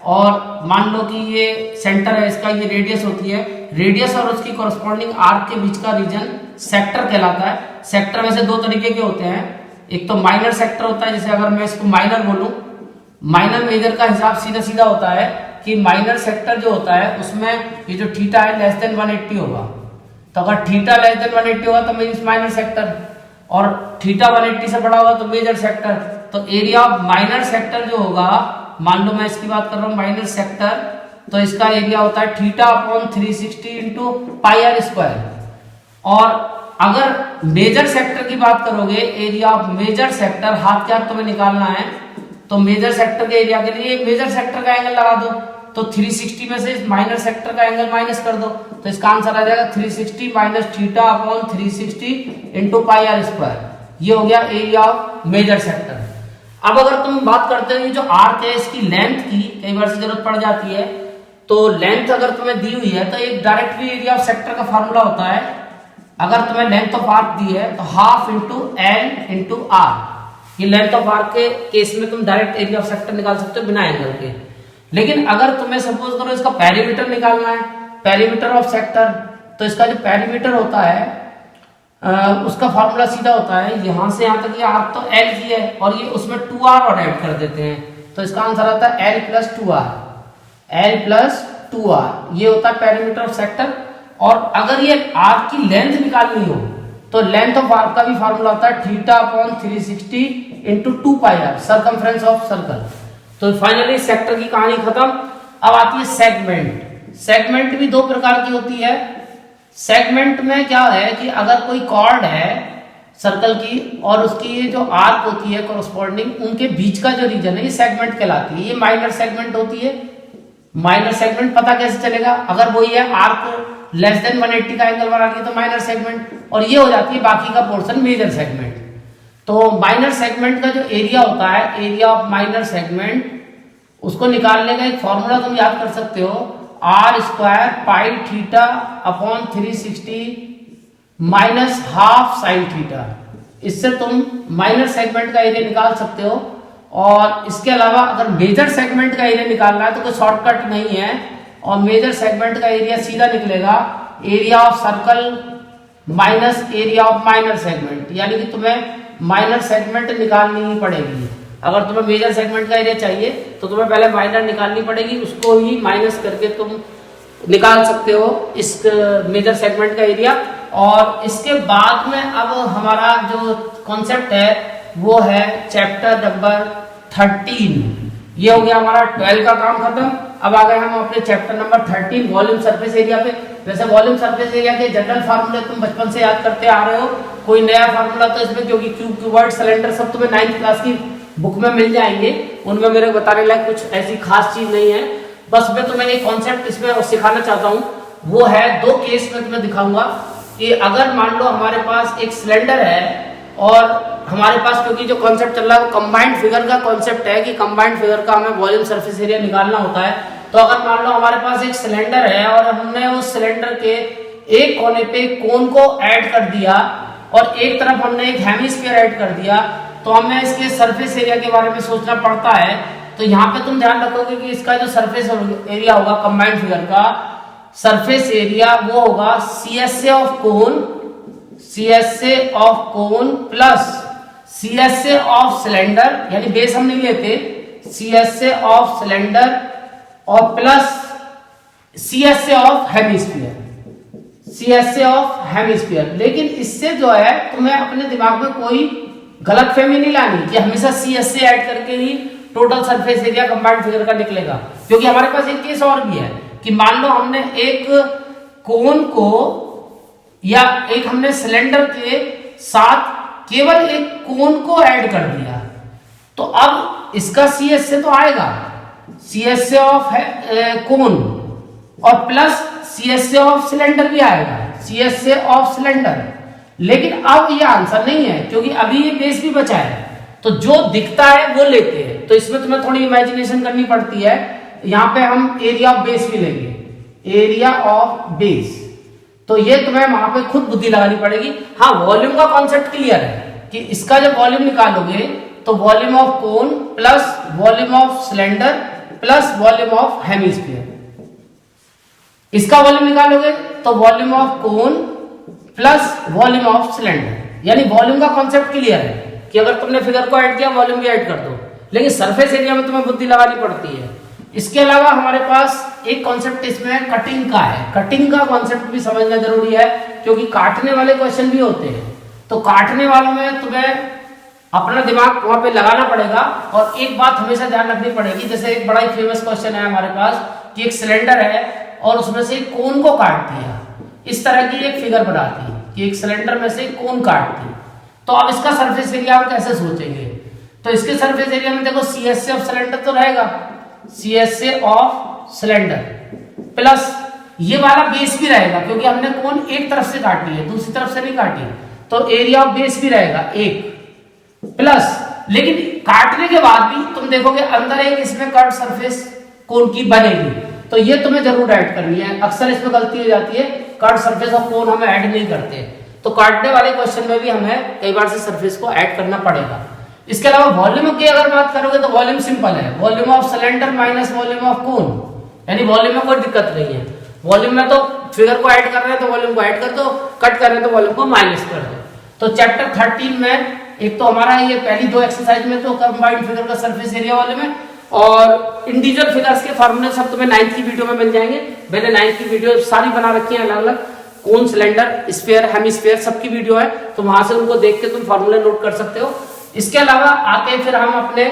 और मान लो कि ये सेंटर है इसका, ये रेडियस होती है, रेडियस और उसकी कॉरस्पॉन्डिंग आर्क के बीच का रीजन सेक्टर कहलाता है। सेक्टर में से 2 तरीके के होते हैं, एक तो माइनर सेक्टर होता है, जैसे अगर मैं इसको माइनर बोलूं, माइनर मेजर का हिसाब सीधा सीधा होता है कि माइनर सेक्टर जो होता है उसमें ये जो थीटा है लेस देन 180 होगा। तो अगर थीटा लेस देन 180 होगा तो मींस माइनर सेक्टर, और थीटा 180 से बड़ा होगा तो मेजर सेक्टर। तो एरिया ऑफ माइनर सेक्टर जो होगा, मान लो मैं इसकी बात कर रहा हूं माइनर सेक्टर, तो इसका एरिया होता है theta upon 360 into pi are square. और अगर मेजर सेक्टर की बात करोगे, एरिया ऑफ मेजर सेक्टर, हाथ के हाथ तुम्हें निकालना है, तो मेजर सेक्टर के एरिया के लिए मेजर सेक्टर का एंगल लगा दो, तो 360 में से माइनर सेक्टर का एंगल माइनस कर दो, तो इसका आंसर आ जाएगा 360 minus theta upon 360 into pi are square. ये हो गया एरिया ऑफ मेजर सेक्टर। अब अगर तुम बात करते हो ये जो आर्क है इसकी लेंथ की कई बार से जरूरत पड़ जाती है, तो लेंथ अगर तुम्हें दी हुई है तो एक डायरेक्टली एरिया ऑफ सेक्टर का फार्मूला होता है। अगर तुम्हें लेंथ ऑफ आर्क दी है तो half into L into R, ये लेंथ ऑफ आर्क के केस में तुम डायरेक्ट एरिया ऑफ सेक्टर निकाल सकते हो बिना एंगल के। लेकिन अगर तुम्हें सपोज करो इसका पेरीमीटर निकालना है, पेरीमीटर ऑफ सेक्टर, तो इसका जो पेरीमीटर होता है उसका फार्मूला सीधा होता है, यहां से यहां तक ये आर्क तो एल की है, और ये उसमें 2r और ऐड कर देते हैं, तो इसका आंसर आता है एल प्लस 2r। ये होता है पेरीमीटर ऑफ सेक्टर। और अगर ये आर्क की लेंथ निकालनी हो तो लेंथ ऑफ आर्क का भी फार्मूला होता है theta upon 360 into 2 pi R, circumference of circle. तो फाइनली सेक्टर की कहानी खत्म। अब आती है सेगमेंट। सेगमेंट भी 2 प्रकार की होती है। सेगमेंट में क्या है कि अगर कोई कॉर्ड है सर्कल की और उसकी ये जो आर्क होती है कॉरस्पॉन्डिंग, उनके बीच का जो रीजन है ये सेगमेंट कहलाती है। ये माइनर सेगमेंट होती है। माइनर सेगमेंट पता कैसे चलेगा, अगर वही है आर्क लेस देन 180 का एंगल बना रही है तो माइनर सेगमेंट, और ये हो जाती है बाकी का पोर्शन मेजर सेगमेंट। तो माइनर सेगमेंट का जो एरिया होता है, एरिया ऑफ माइनर सेगमेंट, उसको निकालने का एक फॉर्मूला तुम याद कर सकते हो, R square pi theta upon 360 minus half sine theta. इससे तुम माइनर सेगमेंट का एरिया निकाल सकते हो। और इसके अलावा अगर मेजर सेगमेंट का एरिया निकालना है तो कोई शॉर्टकट नहीं है, और मेजर सेगमेंट का एरिया सीधा निकलेगा area of circle minus area of minor segment, यानी कि तुम्हें माइनर सेगमेंट निकालनी ही पड़ेगी। अगर तुम्हें मेजर सेगमेंट का एरिया चाहिए तो तुम्हें पहले माइनर निकालनी पड़ेगी, उसको ही माइनस करके तुम निकाल सकते हो इस मेजर सेगमेंट का एरिया। और इसके बाद में अब हमारा जो कॉन्सेप्ट है वो है चैप्टर नंबर 13, ये हो गया हमारा 12 का काम खत्म। अब आ गए हम अपने chapter number 13 volume surface area पे। वैसे वॉल्यूम सरफेस एरिया के जनरल फार्मूले तुम बचपन से याद करते आ रहे हो, कोई नया फार्मूला तो इसमें, क्योंकि क्यूब, क्यूबॉइड, सिलेंडर सब तुम्हें 9th क्लास की बुक में मिल जाएंगे, उनमें मेरे बताने लायक कुछ ऐसी खास चीज नहीं है। बस मैं तुम्हें एक कॉन्सेप्ट इसमें सिखाना चाहता हूँ, वो है 2 केस में तुम्हें दिखाऊंगा कि अगर मान लो हमारे पास एक सिलेंडर है और हमारे पास, क्योंकि जो कॉन्सेप्ट चल रहा है वो कंबाइंड फिगर का कॉन्सेप्ट है कि कंबाइंड फिगर का हमें वॉल्यूम सरफेस एरिया निकालना होता है। तो अगर मान लो हमारे पास एक सिलेंडर है और हमने उस सिलेंडर के एक कोने पे कोन को ऐड कर दिया और एक तरफ हमने एक हेमिस्फीयर ऐड कर दिया, तो हमें इसके सरफेस एरिया के बारे में सोचना पड़ता है। तो यहाँ पे तुम ध्यान रखोगे कि इसका जो सरफेस एरिया होगा कंबाइंड फिगर का सरफेस एरिया वो होगा CSA of cone, CSA of cone plus CSA of cylinder, यानी बेस हम नहीं लेते, CSA ऑफ सिलेंडर और plus CSA of hemisphere, CSA of hemisphere. लेकिन इससे जो है तुम्हें अपने दिमाग में कोई गलतफहमी नहीं लानी कि हमेशा CSA ऐड करके ही total surface area combined figure का निकलेगा, क्योंकि हमारे पास एक केस और भी है कि मान लो हमने एक कोन को या एक हमने सिलेंडर के साथ केवल एक कोन को ऐड कर दिया, तो अब इसका CSA तो आएगा, CSA ऑफ कोन और प्लस CSA ऑफ सिलेंडर भी आएगा, CSA ऑफ सिलेंडर। लेकिन अब ये आंसर नहीं है, क्योंकि अभी ये बेस भी बचा है, तो जो दिखता है वो लेते हैं। तो इसमें तुम्हें थोड़ी इमेजिनेशन करनी पड़ती है। यहाँ पे हम एरिया ऑफ बेस भी लेंगे, एरिया ऑफ बेस, तो ये तुम्हें वहां पे खुद बुद्धि लगानी पड़ेगी। हाँ, वॉल्यूम का कॉन्सेप्ट क्लियर है कि इसका जब वॉल्यूम निकालोगे तो volume of cone plus volume of cylinder plus volume of hemisphere, इसका वॉल्यूम निकालोगे तो volume of cone plus volume of cylinder, यानी वॉल्यूम का कॉन्सेप्ट क्लियर है कि अगर तुमने फिगर को ऐड किया वॉल्यूम भी ऐड कर दो। लेकिन सरफेस एरिया में तुम्हें बुद्धि लगानी पड़ती है। इसके अलावा हमारे पास एक कॉन्सेप्ट इसमें कटिंग का है। कटिंग का कॉन्सेप्ट भी समझना जरूरी है, क्योंकि काटने वाले क्वेश्चन भी होते हैं। तो काटने वालों में तुम्हें अपना दिमाग वहां पे लगाना पड़ेगा। और एक बात हमेशा ध्यान रखनी पड़ेगी, जैसे एक बड़ा ही फेमस क्वेश्चन है हमारे पास कि एक सिलेंडर है और उसमें से एक कोन को काट दिया, इस तरह की एक फिगर बनाती है कि एक सिलेंडर में से कोन काट दी, तो अब इसका सरफेस एरिया हम कैसे सोचेंगे? तो इसके सरफेस एरिया में देखो CSA ऑफ सिलेंडर तो रहेगा, CSA ऑफ सिलेंडर प्लस ये वाला बेस भी रहेगा, क्योंकि हमने कोन एक तरफ से काटी है, दूसरी तरफ से नहीं काटी, तो एरिया ऑफ बेस भी रहेगा एक प्लस। लेकिन काटने के बाद भी तुम देखोगे अंदर एक इसमें कट सरफेस कोन की बनेगी, तो ये तुम्हें जरूर ऐड करनी है। अक्सर इसमें गलती हो जाती है, कट सरफेस ऑफ कोन हमें ऐड नहीं करते, तो काटने वाले क्वेश्चन में भी हमें कई बार से सरफेस को ऐड करना पड़ेगा। इसके अलावा वॉल्यूम की अगर बात करोगे तो वॉल्यूम सिंपल है, volume of cylinder minus volume of cone, यानी वॉल्यूम में कोई दिक्कत नहीं है। वॉल्यूम में तो फिगर को ऐड कर रहे हैं तो वॉल्यूम को ऐड कर दो, कट कर रहे हैं तो वॉल्यूम को माइनस कर दो। तो चैप्टर 13 में एक तो हमारा ये पहली 2 एक्सरसाइज में तो कंबाइंड फिगर का सरफेस एरिया वॉल्यूम है, और इंडिविजुअल फिगर्स के फार्मूले सब तुम्हें 9th की वीडियो में मिल जाएंगे। मैंने 9th की वीडियो सारी बना रखी है, अलग अलग कोन, सिलेंडर, स्फीयर, हेमिस्फीयर सबकी वीडियो है, तो वहां से उनको देख के तुम फार्मूले नोट कर सकते हो। इसके अलावा आके फिर हम अपने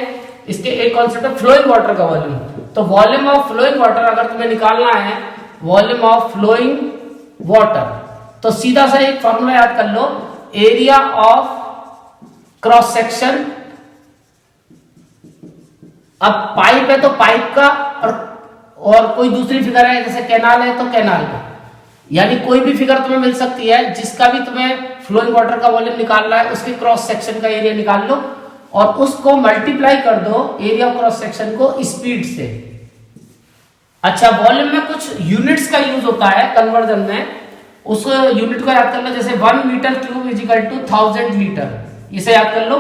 इसके एक कॉन्सेप्ट है फ्लोइंग वाटर का वॉल्यूम। तो वॉल्यूम ऑफ फ्लोइंग वाटर अगर तुम्हें निकालना है, वॉल्यूम ऑफ फ्लोइंग वाटर, तो सीधा सा एक फार्मूला याद कर लो, एरिया ऑफ क्रॉस सेक्शन। अब पाइप है तो पाइप का, और कोई दूसरी फिगर है जैसे कैनाल है तो कैनाल का, यानी कोई भी फिगर तुम्हें मिल सकती है जिसका भी तुम्हें फ्लोइंग वाटर का वॉल्यूम निकालना है, उसके क्रॉस सेक्शन का एरिया निकाल लो और उसको मल्टीप्लाई कर दो एरिया क्रॉस सेक्शन को स्पीड से। अच्छा, वॉल्यूम में कुछ यूनिट्स का यूज होता है कन्वर्जन में, उस यूनिट को याद कर लो, जैसे 1 metre cube is equal to 1000 litre, इसे याद कर लो।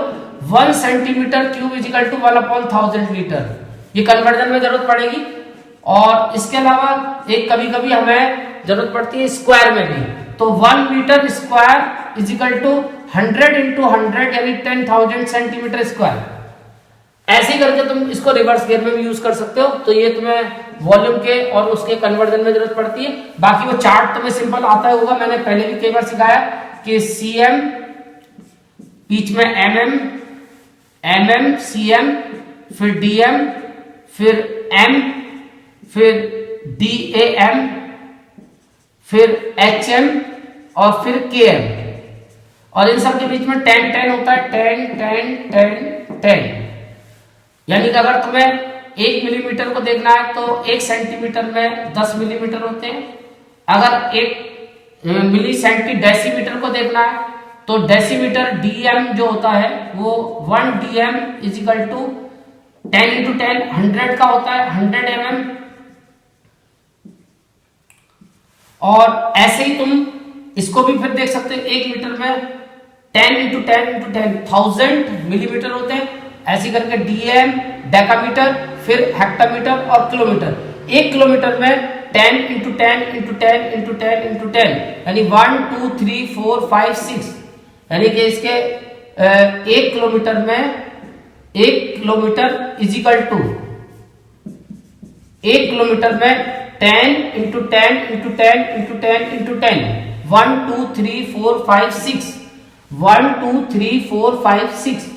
1 centimetre cube is equal to 1/1000 litre, ये कन्वर्जन में जरूरत पड़ेगी। और इसके अलावा एक कभी कभी हमें जरूरत पड़ती है स्क्वायर में भी, तो 1 metre square is equal to 100 × 100 यानी 10,000 सेंटीमीटर स्क्वायर। ऐसे करके तुम इसको रिवर्स गियर में भी यूज कर सकते हो। तो ये तुम्हें वॉल्यूम के और उसके कन्वर्जन में जरूरत पड़ती है। बाकी वो चार्ट तुम्हें सिंपल आता होगा, मैंने पहले भी कई बार सिखाया कि cm, बीच में mm, cm, फिर dm, फिर M, फिर DAM, फिर HM और फिर KM, और इन सब के बीच में 10 10 होता है, 10 10 10 10। यानी कि अगर तुम्हें 1 मिलीमीटर को देखना है तो 1 सेंटीमीटर में 10 मिलीमीटर होते हैं। अगर 1 मिली सेंटी डेसीमीटर को देखना है तो डेसीमीटर DM जो होता है वो 1 DM is equal to 10 into 10 100 का होता है, 100 mm। और ऐसे ही तुम इसको भी फिर देख सकते हो, 1 मीटर में 10 इंटू 10 इंटू 10 1000 मिलीमीटर होते हैं। ऐसे करके DM डेकामीटर, फिर हेक्टामीटर और किलोमीटर। 1 किलोमीटर में 10 इंटू 10 इंटू 10 इंटू 10 इंटू 10 यानी 1 2 3 4 5 6, यानी कि इसके 1 किलोमीटर में 1 kilometre is equal to 1 kilometre में 10 इंटू 10 इंटू 10 इंटू 10 इंटू 10 1 2 3 4 5 6 1 2 3 4 5 6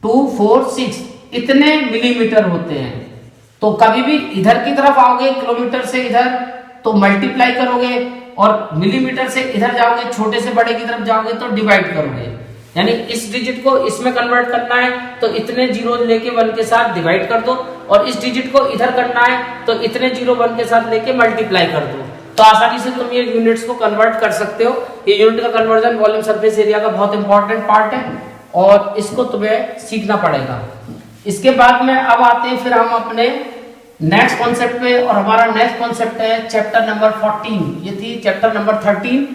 2 4 6 इतने मिलीमीटर होते हैं। तो कभी भी इधर की तरफ आओगे किलोमीटर से इधर तो मल्टीप्लाई करोगे, और मिलीमीटर से इधर जाओगे छोटे से बड़े की तरफ जाओगे तो डिवाइड करोगे। यानी इस डिजिट को इसमें कन्वर्ट करना है तो इतने जीरो लेके 1 के साथ डिवाइड कर दो, और इस डिजिट को इधर करना है तो इतने जीरो 1 के साथ लेके मल्टीप्लाई कर दो। तो आसानी से तुम ये यूनिट्स को कन्वर्ट कर सकते हो। ये यूनिट का कन्वर्जन वॉल्यूम सरफेस एरिया का बहुत इंपॉर्टेंट पार्ट है और इसको तुम्हें सीखना पड़ेगा। इसके बाद में अब आते हैं फिर हम अपने नेक्स्ट कॉन्सेप्ट पे, और हमारा नेक्स्ट कॉन्सेप्ट है चैप्टर नंबर 14। ये थी चैप्टर नंबर 13।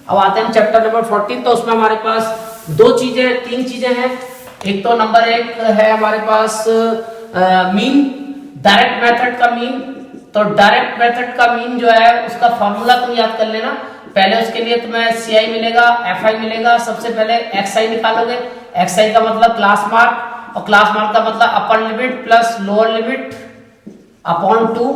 अब आते हैं चैप्टर नंबर 14। तो उसमें हमारे पास 3 चीजें हैं। एक तो नंबर 1 है हमारे पास मीन, डायरेक्ट मेथड का मीन। तो डायरेक्ट मेथड का मीन जो है उसका फॉर्मूला तुम याद कर लेना। पहले उसके लिए तुम्हें CI मिलेगा, FI मिलेगा। सबसे पहले XI निकालोगे। XI का मतलब क्लास मार्क, और क्लास मार्क का मतलब upper limit plus lower limit upon 2,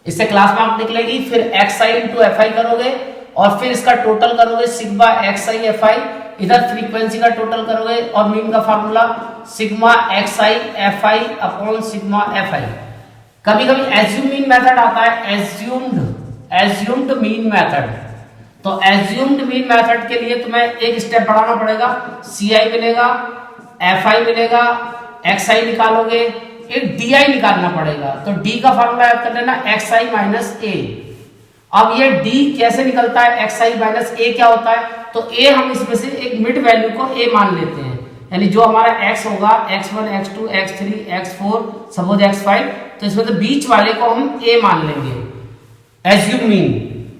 इससे क्लास मार्क निकलेगी। फिर XI इंटू FI करोगे और फिर इसका टोटल करोगे सिग्मा XI FI, इधर फ्रीक्वेंसी का टोटल करोगे और मीन का formula sigma XI FI upon sigma FI। कभी कभी एज्यूम मीन मेथड आता है, एज्यूम्ड मीन मेथड। तो एज्यूम्ड मीन मेथड के लिए तुम्हें एक स्टेप बढ़ाना पड़ेगा। CI मिलेगा, FI मिलेगा, XI निकालोगे, एक DI निकालना पड़ेगा। तो D का फार्मूला याद कर लेना, XI माइनस A। अब ये D कैसे निकलता है, XI माइनस A क्या होता है? तो A हम इसमें से एक मिड वैल्यू को A मान लेते हैं, यानी जो हमारा X होगा X1 X2 X3 X4 suppose X5, तो इसमें से बीच वाले को हम A मान लेंगे एज्यूम मीन,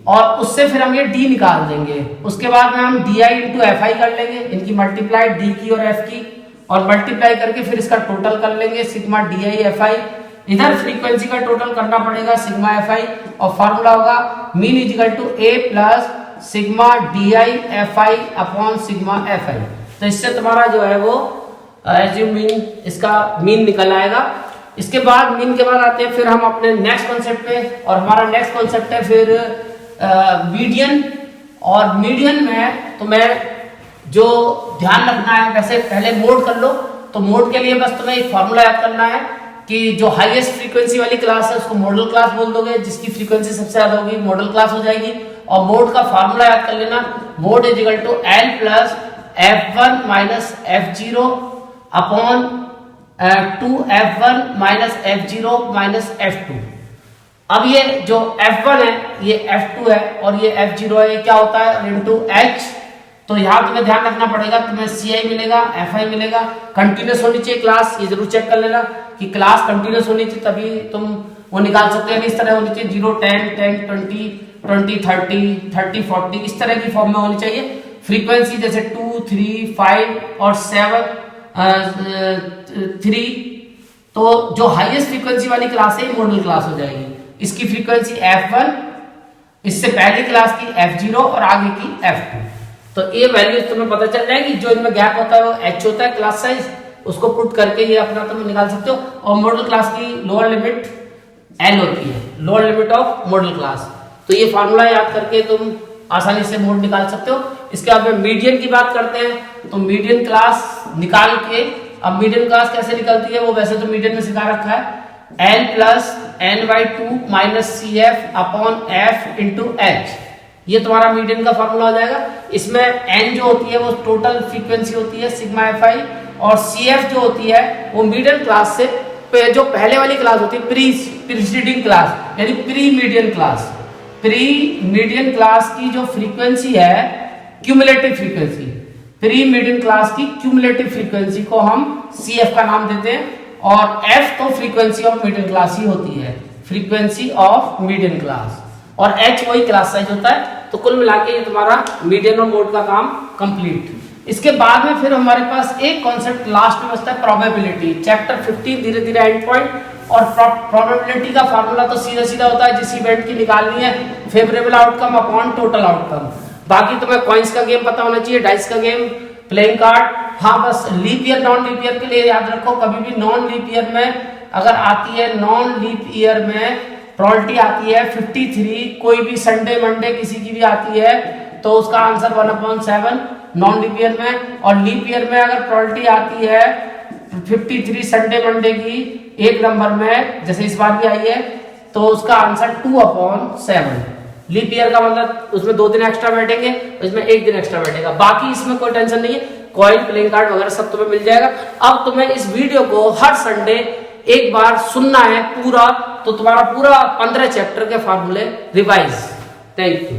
और उससे फिर हम ये D निकाल देंगे। उसके बाद में हम DI इंटू FI कर लेंगे, इनकी मल्टीप्लाई D की और F की, और मल्टीप्लाई करके फिर इसका टोटल कर लेंगे सिग्मा DI FI। इधर फ्रीक्वेंसी का टोटल करना पड़ेगा सिग्मा FI, और फार्मूला होगा mean is equal to A plus sigma DI FI upon sigma FI। तो इससे तुम्हारा जो है वो एज्यूम मीन, इसका मीन निकल आएगा। इसके बाद मीन के बाद आते हैं फिर हम अपने नेक्स्ट कॉन्सेप्ट पे, और हमारा नेक्स्ट कॉन्सेप्ट है फिर मीडियन। और मीडियन में तुम्हें जो ध्यान रखना है, वैसे पहले मोड कर लो। तो मोड के लिए बस तुम्हें एक फॉर्मूला याद करना है कि जो हाईएस्ट फ्रीक्वेंसी वाली क्लास है उसको मॉडल क्लास बोल दोगे, जिसकी फ्रीक्वेंसी सबसे ज्यादा होगी मॉडल क्लास हो जाएगी। और मोड का फॉर्मूला याद कर लेना, mode is equal to L plus F1 minus F0 upon 2F1 minus F0 minus F2। अब ये जो F1 है ये F2 है और ये F0 है, ये क्या होता है इनटू H। तो यहाँ तुम्हें ध्यान रखना पड़ेगा, तुम्हें CI मिलेगा, FI मिलेगा। कंटिन्यूस होनी चाहिए क्लास, ये जरूर चेक कर लेना कि क्लास कंटिन्यूस होनी चाहिए, तभी तुम वो निकाल सकते हो। इस तरह होनी चाहिए 0 10 10 20 20 30 30 40 इस तरह की फॉर्म में होनी चाहिए। फ्रीक्वेंसी जैसे 2 3 5 और 7 3। तो जो हाईएस्ट फ्रीक्वेंसी वाली क्लास है मॉडल क्लास हो जाएगी। इसकी फ्रीक्वेंसी F1, इससे पहली क्लास की F0 और आगे की F2। तो ये वैल्यू तुम्हें पता चल जाएगी। जो इनमें गैप होता है वो H होता है क्लास साइज, उसको पुट करके ये अपना तुम निकाल सकते हो। और मॉडल क्लास की लोअर लिमिट L होती है, lower limit of model class. तो ये फार्मूला याद करके तुम आसानी से मोड निकाल सकते हो। इसके बाद में मीडियन की बात करते हैं। तो मीडियन क्लास निकाल के, अब मीडियन क्लास कैसे निकलती है वो वैसे तो मीडियन में सिखा रखा है। L plus n/2 minus CF upon F into H, ये तुम्हारा मीडियन का फॉर्मूला हो जाएगा। इसमें n जो होती है वो टोटल फ्रीक्वेंसी होती है सिग्मा FI, और CF जो होती है वो मीडियन क्लास से जो पहले वाली क्लास होती है प्रीसीडिंग क्लास यानी pre median class, pre median class की जो फ्रीक्वेंसी है cumulative frequency, pre median class की क्यूमुलेटिव फ्रीक्वेंसी को हम CF का नाम देते हैं, और F तो फ्रीक्वेंसी ऑफ मीडियन क्लास ही होती है, फ्रीक्वेंसी ऑफ मीडियन क्लास, और H वही क्लास साइज होता है। तो कुल मिला के ये तुम्हारा मीडियन और मोड का काम कंप्लीट। इसके बाद में फिर हमारे पास एक कॉन्सेप्ट लास्ट में बचता है प्रोबेबिलिटी। चैप्टर 15 धीरे धीरे एंड पॉइंट, और प्रोबेबिलिटी का फार्मूला तो सीधा सीधा होता है, जिस इवेंट की निकालनी है favourable outcome upon total outcome. बाकी तुम्हें कॉइन्स का गेम पता होना चाहिए, डाइस का गेम, प्लेइंग कार्ड। हाँ बस leap year non leap year के लिए याद रखो, कभी भी नॉन लीप ईयर में अगर आती है, नॉन लीप ईयर में प्रोबेबिलिटी आती है 53, कोई भी संडे मंडे किसी की भी आती है तो उसका आंसर 1/7 नॉन लीप ईयर में, और लीप ईयर में अगर प्रोबेबिलिटी आती है 53 संडे मंडे की एक नंबर में, जैसे इस बार भी आई है, तो उसका आंसर 2/7। लीप ईयर का मतलब उसमें 2 दिन एक्स्ट्रा बैठेंगे, इसमें 1 दिन एक्स्ट्रा बैठेगा। बाकी इसमें कोई टेंशन नहीं है, कॉइन प्लेइंग कार्ड वगैरह सब तुम्हें मिल जाएगा। अब तुम्हें इस वीडियो को हर संडे एक बार सुनना है पूरा, तो तुम्हारा पूरा 15 चैप्टर के फार्मूले रिवाइज। Thank you.